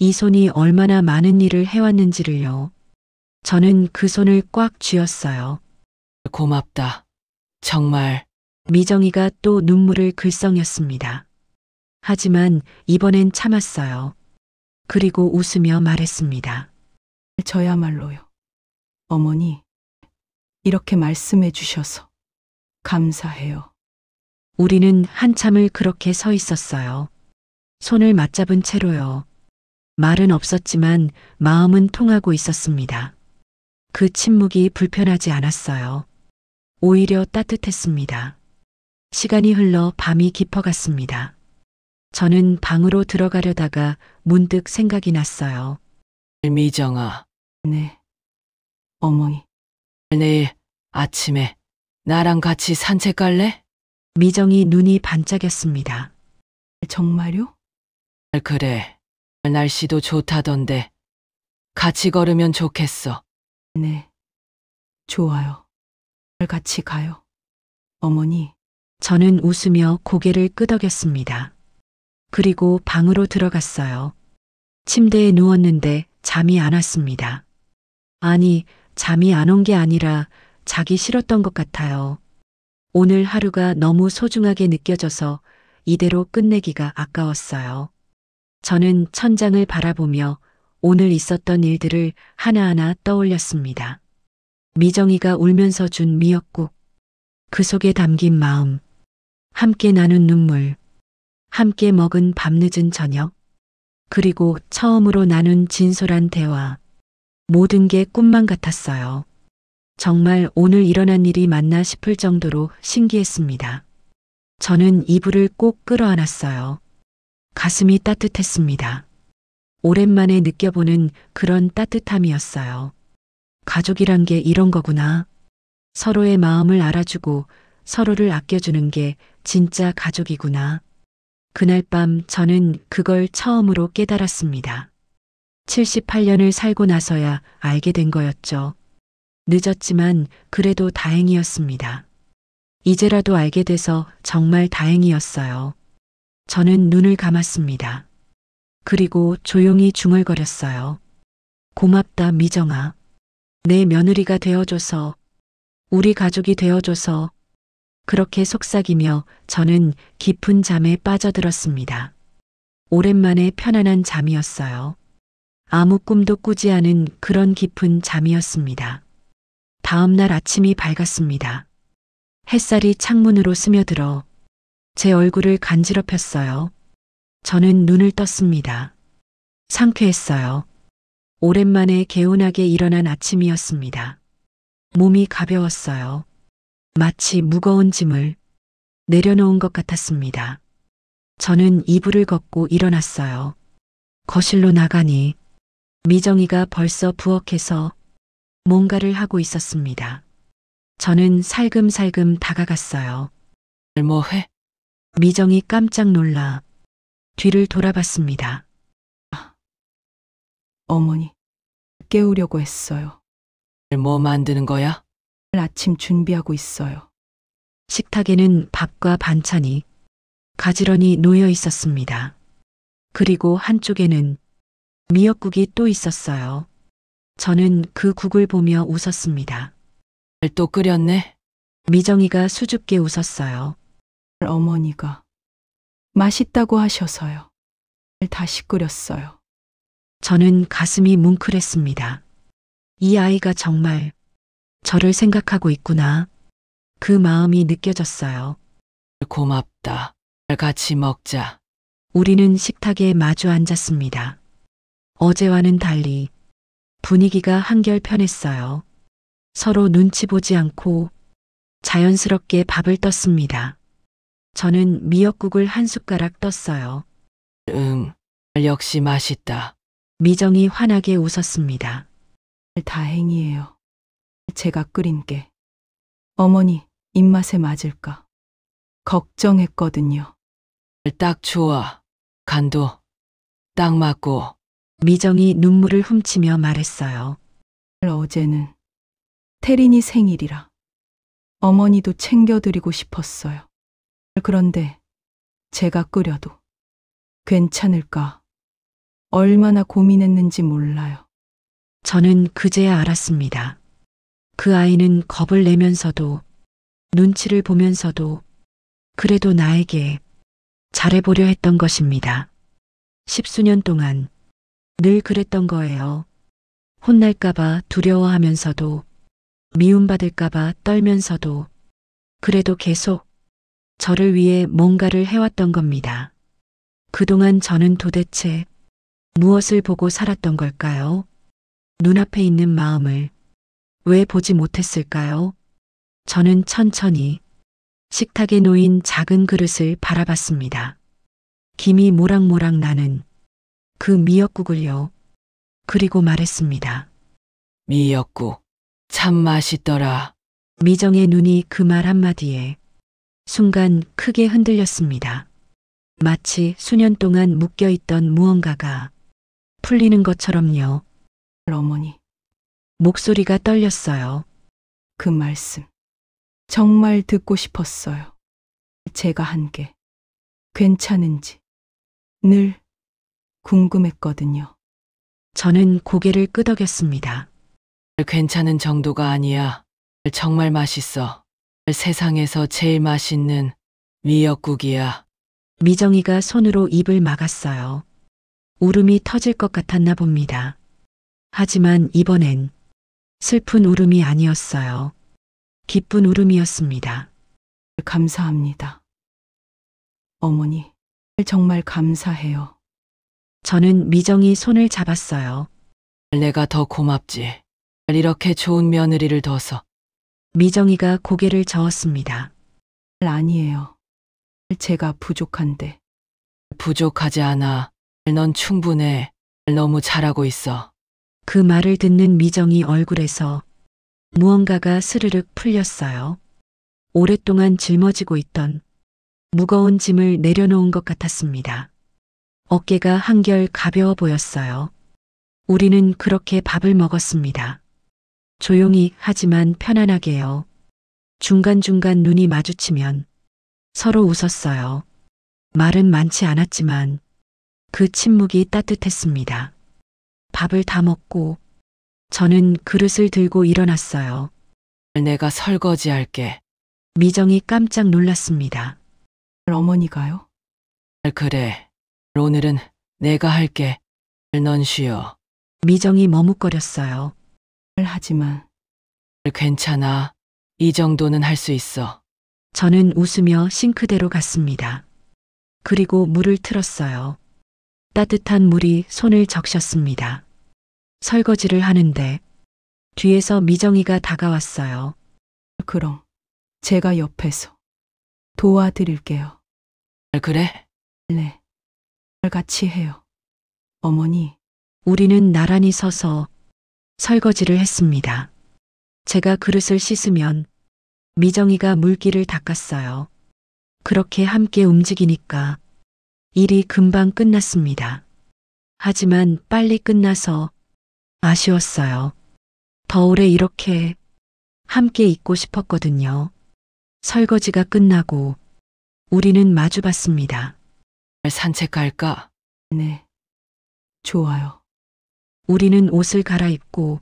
S1: 이 손이 얼마나 많은 일을 해왔는지를요. 저는 그 손을 꽉 쥐었어요.
S4: 고맙다. 정말.
S1: 미정이가 또 눈물을 글썽였습니다. 하지만 이번엔 참았어요. 그리고 웃으며 말했습니다.
S2: 저야말로요. 어머니, 이렇게 말씀해 주셔서 감사해요.
S1: 우리는 한참을 그렇게 서 있었어요. 손을 맞잡은 채로요. 말은 없었지만 마음은 통하고 있었습니다. 그 침묵이 불편하지 않았어요. 오히려 따뜻했습니다. 시간이 흘러 밤이 깊어갔습니다. 저는 방으로 들어가려다가 문득 생각이 났어요.
S4: 미정아,
S2: 네. 어머니,
S4: 내일 아침에 나랑 같이 산책 갈래?
S1: 미정이 눈이 반짝였습니다.
S2: 정말요?
S4: 그래. 날씨도 좋다던데. 같이 걸으면 좋겠어.
S2: 네. 좋아요. 같이 가요. 어머니,
S1: 저는 웃으며 고개를 끄덕였습니다. 그리고 방으로 들어갔어요. 침대에 누웠는데 잠이 안 왔습니다. 아니, 잠이 안 온 게 아니라 자기 싫었던 것 같아요. 오늘 하루가 너무 소중하게 느껴져서 이대로 끝내기가 아까웠어요. 저는 천장을 바라보며 오늘 있었던 일들을 하나하나 떠올렸습니다. 미정이가 울면서 준 미역국, 그 속에 담긴 마음, 함께 나눈 눈물, 함께 먹은 밤늦은 저녁, 그리고 처음으로 나눈 진솔한 대화. 모든 게 꿈만 같았어요. 정말 오늘 일어난 일이 맞나 싶을 정도로 신기했습니다. 저는 이불을 꼭 끌어안았어요. 가슴이 따뜻했습니다. 오랜만에 느껴보는 그런 따뜻함이었어요. 가족이란 게 이런 거구나. 서로의 마음을 알아주고 서로를 아껴주는 게 진짜 가족이구나. 그날 밤 저는 그걸 처음으로 깨달았습니다. 78년을 살고 나서야 알게 된 거였죠. 늦었지만 그래도 다행이었습니다. 이제라도 알게 돼서 정말 다행이었어요. 저는 눈을 감았습니다. 그리고 조용히 중얼거렸어요. 고맙다, 미정아. 내 며느리가 되어줘서, 우리 가족이 되어줘서. 그렇게 속삭이며 저는 깊은 잠에 빠져들었습니다. 오랜만에 편안한 잠이었어요. 아무 꿈도 꾸지 않은 그런 깊은 잠이었습니다. 다음 날 아침이 밝았습니다. 햇살이 창문으로 스며들어 제 얼굴을 간지럽혔어요. 저는 눈을 떴습니다. 상쾌했어요. 오랜만에 개운하게 일어난 아침이었습니다. 몸이 가벼웠어요. 마치 무거운 짐을 내려놓은 것 같았습니다. 저는 이불을 걷고 일어났어요. 거실로 나가니 미정이가 벌써 부엌에서 뭔가를 하고 있었습니다. 저는 살금살금 다가갔어요.
S4: 뭐 해?
S1: 미정이 깜짝 놀라 뒤를 돌아봤습니다.
S2: 어머니. 깨우려고 했어요.
S4: 뭐 만드는 거야?
S2: 아침 준비하고 있어요.
S1: 식탁에는 밥과 반찬이 가지런히 놓여 있었습니다. 그리고 한쪽에는 미역국이 또 있었어요. 저는 그 국을 보며 웃었습니다.
S4: 또 끓였네?
S1: 미정이가 수줍게 웃었어요.
S2: 어머니가 맛있다고 하셔서요. 다시 끓였어요.
S1: 저는 가슴이 뭉클했습니다. 이 아이가 정말 저를 생각하고 있구나. 그 마음이 느껴졌어요.
S4: 고맙다. 같이 먹자.
S1: 우리는 식탁에 마주 앉았습니다. 어제와는 달리 분위기가 한결 편했어요. 서로 눈치 보지 않고 자연스럽게 밥을 떴습니다. 저는 미역국을 한 숟가락 떴어요.
S4: 역시 맛있다.
S1: 미정이 환하게 웃었습니다.
S2: 다행이에요. 제가 끓인 게 어머니 입맛에 맞을까 걱정했거든요.
S4: 딱 좋아. 간도 딱 맞고.
S1: 미정이 눈물을 훔치며 말했어요.
S2: 어제는 태린이 생일이라 어머니도 챙겨드리고 싶었어요. 그런데 제가 끓여도 괜찮을까 얼마나 고민했는지 몰라요.
S1: 저는 그제야 알았습니다. 그 아이는 겁을 내면서도 눈치를 보면서도 그래도 나에게 잘해보려 했던 것입니다. 10수년 동안 늘 그랬던 거예요. 혼날까봐 두려워하면서도 미움받을까봐 떨면서도 그래도 계속 저를 위해 뭔가를 해왔던 겁니다. 그동안 저는 도대체 무엇을 보고 살았던 걸까요? 눈앞에 있는 마음을 왜 보지 못했을까요? 저는 천천히 식탁에 놓인 작은 그릇을 바라봤습니다. 김이 모락모락 나는 그 미역국을요. 그리고 말했습니다.
S4: 미역국. 참 맛있더라.
S1: 미정의 눈이 그 말 한마디에 순간 크게 흔들렸습니다. 마치 수년 동안 묶여있던 무언가가 풀리는 것처럼요.
S2: 어머니,
S1: 목소리가 떨렸어요.
S2: 그 말씀 정말 듣고 싶었어요. 제가 한 게 괜찮은지 늘 궁금했거든요.
S1: 저는 고개를 끄덕였습니다.
S4: 괜찮은 정도가 아니야. 정말 맛있어. 세상에서 제일 맛있는 미역국이야.
S1: 미정이가 손으로 입을 막았어요. 울음이 터질 것 같았나 봅니다. 하지만 이번엔 슬픈 울음이 아니었어요. 기쁜 울음이었습니다.
S2: 감사합니다. 어머니, 정말 감사해요.
S1: 저는 미정이 손을 잡았어요.
S4: 내가 더 고맙지. 이렇게 좋은 며느리를 둬서.
S1: 미정이가 고개를 저었습니다.
S2: 아니에요. 제가 부족한데.
S4: 부족하지 않아. 넌 충분해. 너무 잘하고 있어.
S1: 그 말을 듣는 미정이 얼굴에서 무언가가 스르륵 풀렸어요. 오랫동안 짊어지고 있던 무거운 짐을 내려놓은 것 같았습니다. 어깨가 한결 가벼워 보였어요. 우리는 그렇게 밥을 먹었습니다. 조용히 하지만 편안하게요. 중간중간 눈이 마주치면 서로 웃었어요. 말은 많지 않았지만 그 침묵이 따뜻했습니다. 밥을 다 먹고 저는 그릇을 들고 일어났어요.
S4: 내가 설거지할게.
S1: 미정이 깜짝 놀랐습니다.
S2: 어머니가요?
S4: 그래. 오늘은 내가 할게. 넌 쉬어.
S1: 미정이 머뭇거렸어요.
S2: 하지만
S4: 괜찮아. 이 정도는 할 수 있어.
S1: 저는 웃으며 싱크대로 갔습니다. 그리고 물을 틀었어요. 따뜻한 물이 손을 적셨습니다. 설거지를 하는데 뒤에서 미정이가 다가왔어요.
S2: 그럼 제가 옆에서 도와드릴게요.
S4: 그래?
S2: 네. 같이 해요. 어머니,
S1: 우리는 나란히 서서 설거지를 했습니다. 제가 그릇을 씻으면 미정이가 물기를 닦았어요. 그렇게 함께 움직이니까 일이 금방 끝났습니다. 하지만 빨리 끝나서 아쉬웠어요. 더 오래 이렇게 함께 있고 싶었거든요. 설거지가 끝나고 우리는 마주봤습니다.
S4: 산책할까?
S2: 네. 좋아요.
S1: 우리는 옷을 갈아입고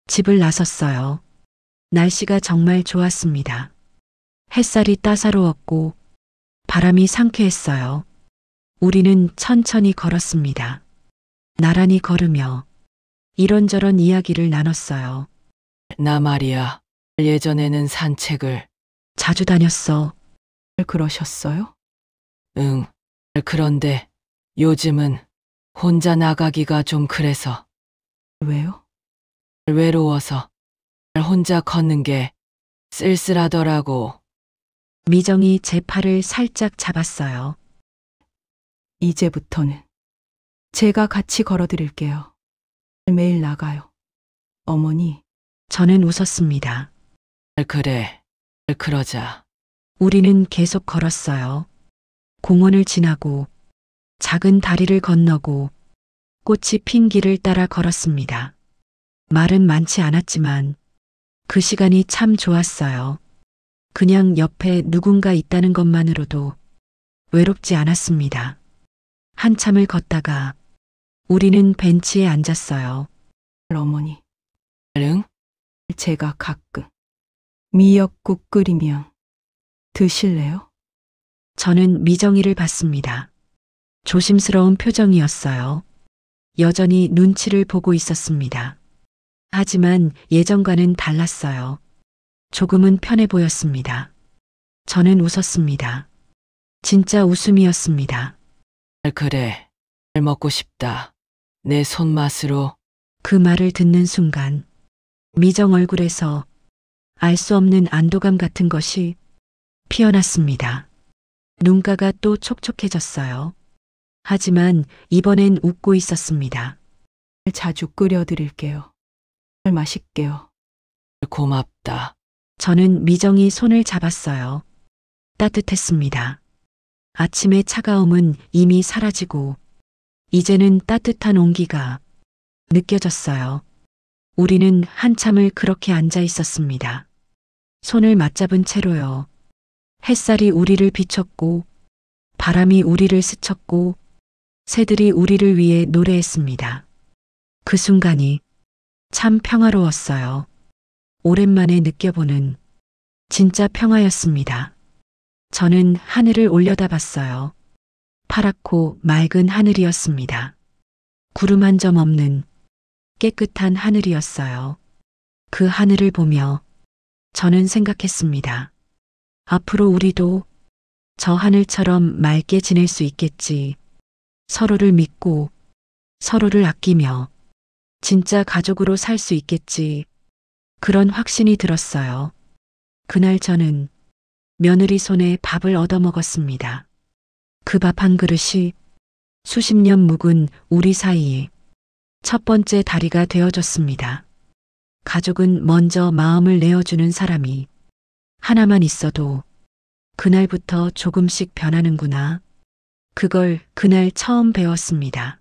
S1: 집을 나섰어요. 날씨가 정말 좋았습니다. 햇살이 따사로웠고 바람이 상쾌했어요. 우리는 천천히 걸었습니다. 나란히 걸으며 이런저런 이야기를 나눴어요.
S4: 나 말이야. 예전에는 산책을.
S1: 자주 다녔어.
S2: 그러셨어요?
S4: 응. 그런데 요즘은 혼자 나가기가 좀 그래서.
S2: 왜요?
S4: 외로워서. 혼자 걷는 게 쓸쓸하더라고.
S1: 미정이 제 팔을 살짝 잡았어요.
S2: 이제부터는 제가 같이 걸어드릴게요. 매일 나가요. 어머니,
S1: 저는 웃었습니다.
S4: 그래. 그러자.
S1: 우리는 계속 걸었어요. 공원을 지나고 작은 다리를 건너고 꽃이 핀 길을 따라 걸었습니다. 말은 많지 않았지만 그 시간이 참 좋았어요. 그냥 옆에 누군가 있다는 것만으로도 외롭지 않았습니다. 한참을 걷다가 우리는 벤치에 앉았어요.
S2: 어머니,
S4: 응?
S2: 제가 가끔 미역국 끓이면 드실래요?
S1: 저는 미정이를 봤습니다. 조심스러운 표정이었어요. 여전히 눈치를 보고 있었습니다. 하지만 예전과는 달랐어요. 조금은 편해 보였습니다. 저는 웃었습니다. 진짜 웃음이었습니다.
S4: 그래. 먹고 싶다. 내 손맛으로.
S1: 그 말을 듣는 순간 미정 얼굴에서 알 수 없는 안도감 같은 것이 피어났습니다. 눈가가 또 촉촉해졌어요. 하지만 이번엔 웃고 있었습니다.
S2: 자주 끓여드릴게요. 맛있게요.
S4: 고맙다.
S1: 저는 미정이 손을 잡았어요. 따뜻했습니다. 아침의 차가움은 이미 사라지고 이제는 따뜻한 온기가 느껴졌어요. 우리는 한참을 그렇게 앉아 있었습니다. 손을 맞잡은 채로요. 햇살이 우리를 비췄고, 바람이 우리를 스쳤고, 새들이 우리를 위해 노래했습니다. 그 순간이 참 평화로웠어요. 오랜만에 느껴보는 진짜 평화였습니다. 저는 하늘을 올려다봤어요. 파랗고 맑은 하늘이었습니다. 구름 한 점 없는 깨끗한 하늘이었어요. 그 하늘을 보며 저는 생각했습니다. 앞으로 우리도 저 하늘처럼 맑게 지낼 수 있겠지. 서로를 믿고 서로를 아끼며 진짜 가족으로 살 수 있겠지. 그런 확신이 들었어요. 그날 저는 며느리 손에 밥을 얻어먹었습니다. 그 밥 한 그릇이 수십 년 묵은 우리 사이의 첫 번째 다리가 되어줬습니다. 가족은 먼저 마음을 내어주는 사람이 하나만 있어도 그날부터 조금씩 변하는구나. 그걸 그날 처음 배웠습니다.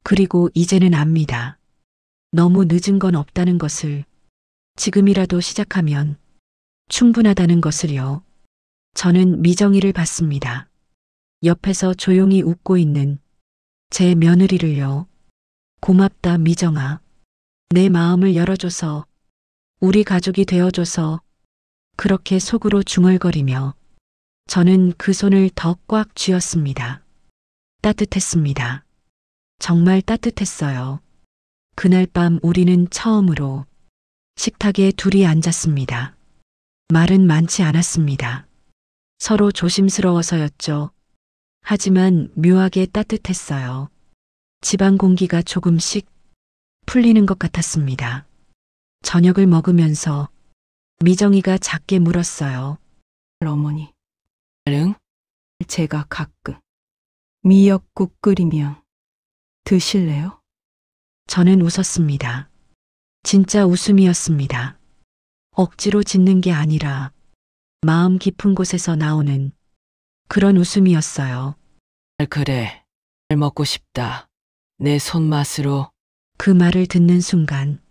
S1: 그리고 이제는 압니다. 너무 늦은 건 없다는 것을, 지금이라도 시작하면 충분하다는 것을요. 저는 미정이를 봤습니다. 옆에서 조용히 웃고 있는 제 며느리를요. 고맙다, 미정아. 내 마음을 열어줘서, 우리 가족이 되어줘서. 그렇게 속으로 중얼거리며 저는 그 손을 더 꽉 쥐었습니다. 따뜻했습니다. 정말 따뜻했어요. 그날 밤 우리는 처음으로 식탁에 둘이 앉았습니다. 말은 많지 않았습니다. 서로 조심스러워서였죠. 하지만 묘하게 따뜻했어요. 집안 공기가 조금씩 풀리는 것 같았습니다. 저녁을 먹으면서 미정이가 작게 물었어요.
S2: 어머니,
S4: 응?
S2: 제가 가끔 미역국 끓이면 드실래요?
S1: 저는 웃었습니다. 진짜 웃음이었습니다. 억지로 짓는 게 아니라 마음 깊은 곳에서 나오는 그런 웃음이었어요.
S4: 그래, 먹고 싶다. 내 손맛으로.
S1: 그 말을 듣는 순간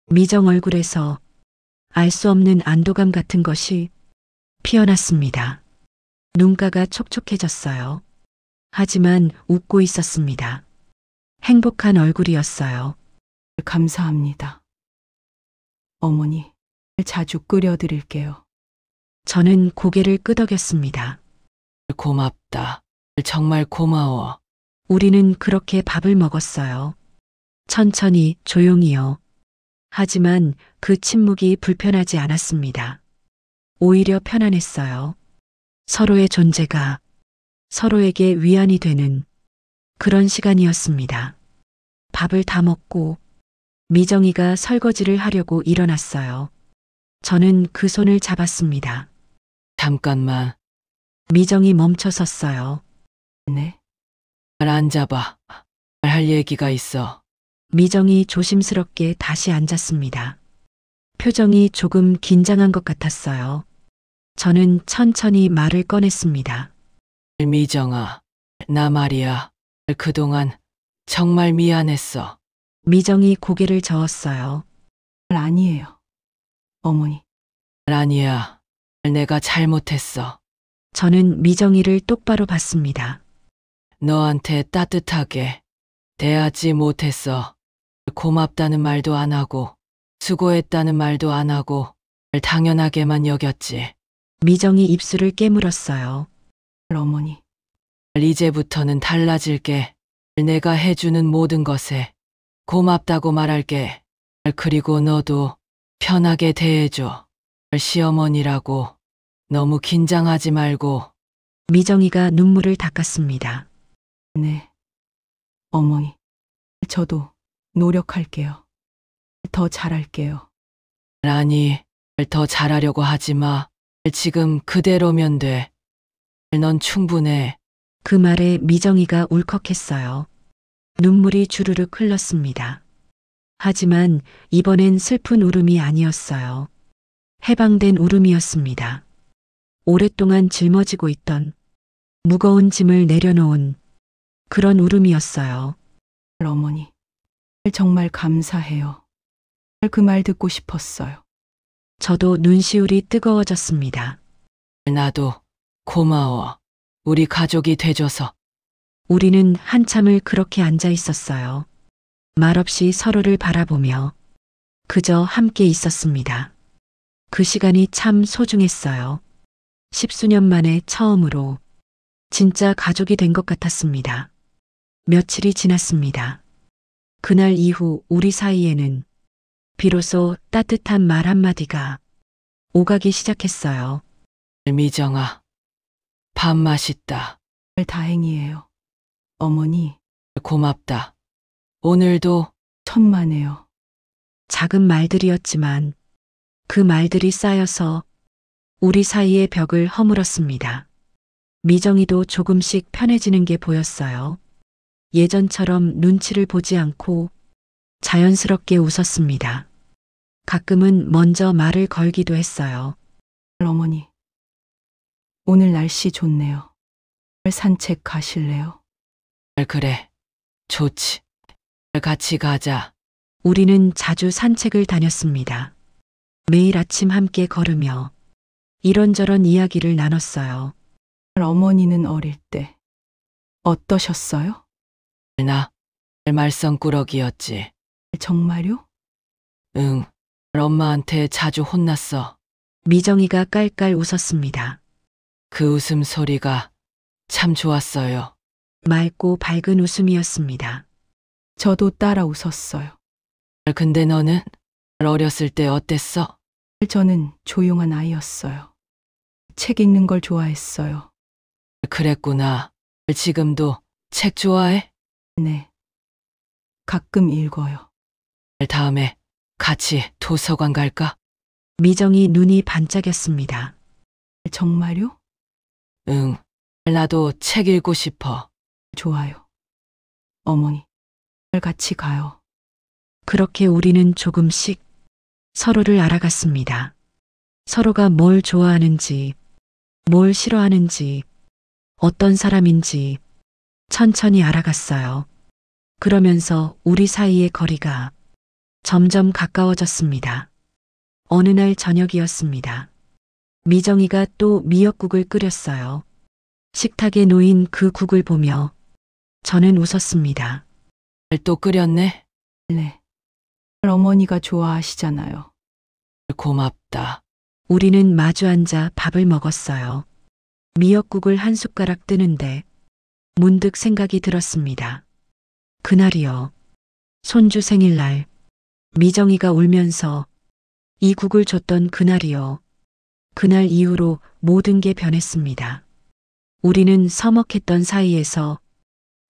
S1: 미정 얼굴에서 알 수 없는 안도감 같은 것이 피어났습니다. 눈가가 촉촉해졌어요. 하지만 웃고 있었습니다. 행복한 얼굴이었어요.
S2: 감사합니다. 어머니, 자주 끓여드릴게요.
S1: 저는 고개를 끄덕였습니다.
S4: 고맙다. 정말 고마워.
S1: 우리는 그렇게 밥을 먹었어요. 천천히, 조용히요. 하지만 그 침묵이 불편하지 않았습니다. 오히려 편안했어요. 서로의 존재가 서로에게 위안이 되는 그런 시간이었습니다. 밥을 다 먹고 미정이가 설거지를 하려고 일어났어요. 저는 그 손을 잡았습니다.
S4: 잠깐만.
S1: 미정이 멈춰 섰어요.
S2: 네,
S4: 앉아봐. 할 얘기가 있어.
S1: 미정이 조심스럽게 다시 앉았습니다. 표정이 조금 긴장한 것 같았어요. 저는 천천히 말을 꺼냈습니다.
S4: 미정아, 나 말이야. 그동안 정말 미안했어.
S1: 미정이 고개를 저었어요.
S2: 아니에요. 어머니,
S4: 아니야. 내가 잘못했어.
S1: 저는 미정이를 똑바로 봤습니다.
S4: 너한테 따뜻하게 대하지 못했어. 고맙다는 말도 안 하고, 수고했다는 말도 안 하고, 당연하게만 여겼지.
S1: 미정이 입술을 깨물었어요.
S2: 어머니,
S4: 이제부터는 달라질게. 내가 해주는 모든 것에 고맙다고 말할게. 그리고 너도 편하게 대해줘. 시어머니라고 너무 긴장하지 말고.
S1: 미정이가 눈물을 닦았습니다.
S2: 네. 어머니, 저도 노력할게요. 더 잘할게요.
S4: 아니, 더 잘하려고 하지 마. 지금 그대로면 돼. 넌 충분해.
S1: 그 말에 미정이가 울컥했어요. 눈물이 주르륵 흘렀습니다. 하지만 이번엔 슬픈 울음이 아니었어요. 해방된 울음이었습니다. 오랫동안 짊어지고 있던 무거운 짐을 내려놓은 그런 울음이었어요.
S2: 어머니, 정말 감사해요. 그 말 듣고 싶었어요.
S1: 저도 눈시울이 뜨거워졌습니다.
S4: 나도 고마워. 우리 가족이 돼줘서.
S1: 우리는 한참을 그렇게 앉아 있었어요. 말없이 서로를 바라보며 그저 함께 있었습니다. 그 시간이 참 소중했어요. 10수년 만에 처음으로 진짜 가족이 된 것 같았습니다. 며칠이 지났습니다. 그날 이후 우리 사이에는 비로소 따뜻한 말 한마디가 오가기 시작했어요.
S4: 미정아, 밥 맛있다.
S2: 다행이에요. 어머니,
S4: 고맙다. 오늘도
S2: 천만에요.
S1: 작은 말들이었지만 그 말들이 쌓여서 우리 사이의 벽을 허물었습니다. 미정이도 조금씩 편해지는 게 보였어요. 예전처럼 눈치를 보지 않고 자연스럽게 웃었습니다. 가끔은 먼저 말을 걸기도 했어요.
S2: 어머니, 오늘 날씨 좋네요. 산책 가실래요?
S4: 그래. 좋지. 같이 가자.
S1: 우리는 자주 산책을 다녔습니다. 매일 아침 함께 걸으며 이런저런 이야기를 나눴어요.
S2: 어머니는 어릴 때 어떠셨어요?
S4: 나 말썽꾸러기였지.
S2: 정말요?
S4: 응. 엄마한테 자주 혼났어.
S1: 미정이가 깔깔 웃었습니다.
S4: 그 웃음소리가 참 좋았어요.
S1: 맑고 밝은 웃음이었습니다.
S2: 저도 따라 웃었어요.
S4: 근데 너는 어렸을 때 어땠어?
S2: 저는 조용한 아이였어요. 책 읽는 걸 좋아했어요.
S4: 그랬구나. 지금도 책 좋아해?
S2: 네. 가끔 읽어요.
S4: 다음에 같이 도서관 갈까?
S1: 미정이 눈이 반짝였습니다.
S2: 정말요?
S4: 응. 나도 책 읽고 싶어.
S2: 좋아요. 어머니, 같이 가요.
S1: 그렇게 우리는 조금씩 서로를 알아갔습니다. 서로가 뭘 좋아하는지, 뭘 싫어하는지, 어떤 사람인지 천천히 알아갔어요. 그러면서 우리 사이의 거리가 점점 가까워졌습니다. 어느 날 저녁이었습니다. 미정이가 또 미역국을 끓였어요. 식탁에 놓인 그 국을 보며 저는 웃었습니다.
S4: 또 끓였네?
S2: 네. 어머니가 좋아하시잖아요.
S4: 고맙다.
S1: 우리는 마주 앉아 밥을 먹었어요. 미역국을 한 숟가락 뜨는데 문득 생각이 들었습니다. 그날이요. 손주 생일날 미정이가 울면서 이 국을 줬던 그날이요. 그날 이후로 모든 게 변했습니다. 우리는 서먹했던 사이에서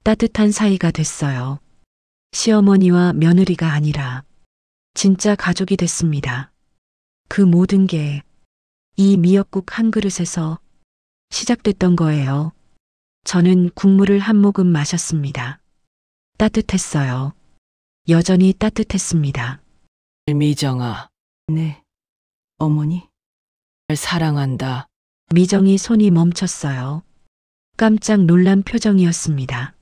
S1: 따뜻한 사이가 됐어요. 시어머니와 며느리가 아니라 진짜 가족이 됐습니다. 그 모든 게 이 미역국 한 그릇에서 시작됐던 거예요. 저는 국물을 한 모금 마셨습니다. 따뜻했어요. 여전히 따뜻했습니다.
S4: 미정아,
S2: 네. 어머니,
S4: 사랑한다.
S1: 미정이 손이 멈췄어요. 깜짝 놀란 표정이었습니다.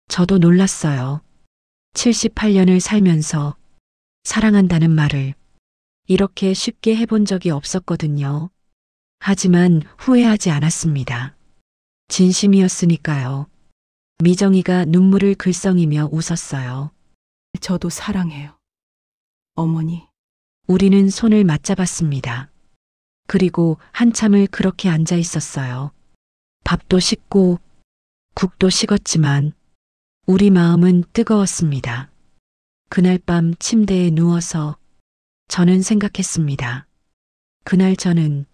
S1: 저도 놀랐어요. 78년을 살면서 사랑한다는 말을 이렇게 쉽게 해본 적이 없었거든요. 하지만 후회하지 않았습니다. 진심이었으니까요. 미정이가 눈물을 글썽이며 웃었어요.
S2: 저도 사랑해요. 어머니,
S1: 우리는 손을 맞잡았습니다. 그리고 한참을 그렇게 앉아 있었어요. 밥도 식고 국도 식었지만 우리 마음은 뜨거웠습니다. 그날 밤 침대에 누워서 저는 생각했습니다. 그날 저는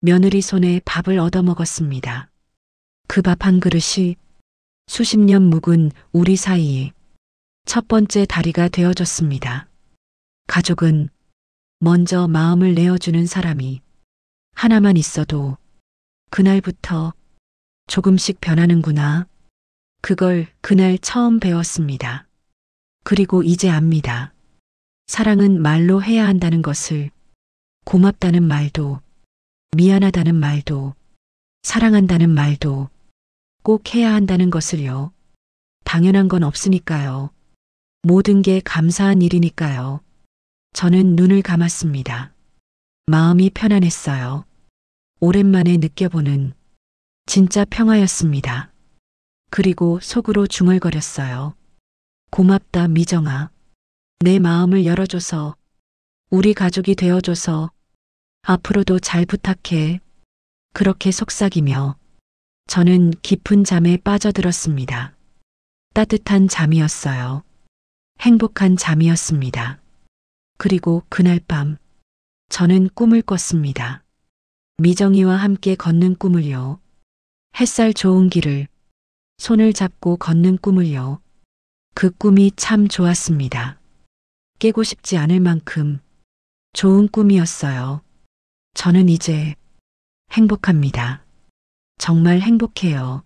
S1: 며느리 손에 밥을 얻어먹었습니다. 그 밥 한 그릇이 수십 년 묵은 우리 사이의 첫 번째 다리가 되어줬습니다. 가족은 먼저 마음을 내어주는 사람이 하나만 있어도 그날부터 조금씩 변하는구나. 그걸 그날 처음 배웠습니다. 그리고 이제 압니다. 사랑은 말로 해야 한다는 것을, 고맙다는 말도, 미안하다는 말도, 사랑한다는 말도 꼭 해야 한다는 것을요. 당연한 건 없으니까요. 모든 게 감사한 일이니까요. 저는 눈을 감았습니다. 마음이 편안했어요. 오랜만에 느껴보는 진짜 평화였습니다. 그리고 속으로 중얼거렸어요. 고맙다, 미정아. 내 마음을 열어줘서, 우리 가족이 되어줘서, 앞으로도 잘 부탁해. 그렇게 속삭이며 저는 깊은 잠에 빠져들었습니다. 따뜻한 잠이었어요. 행복한 잠이었습니다. 그리고 그날 밤, 저는 꿈을 꿨습니다. 미정이와 함께 걷는 꿈을요. 햇살 좋은 길을 손을 잡고 걷는 꿈을요. 그 꿈이 참 좋았습니다. 깨고 싶지 않을 만큼 좋은 꿈이었어요. 저는 이제 행복합니다. 정말 행복해요.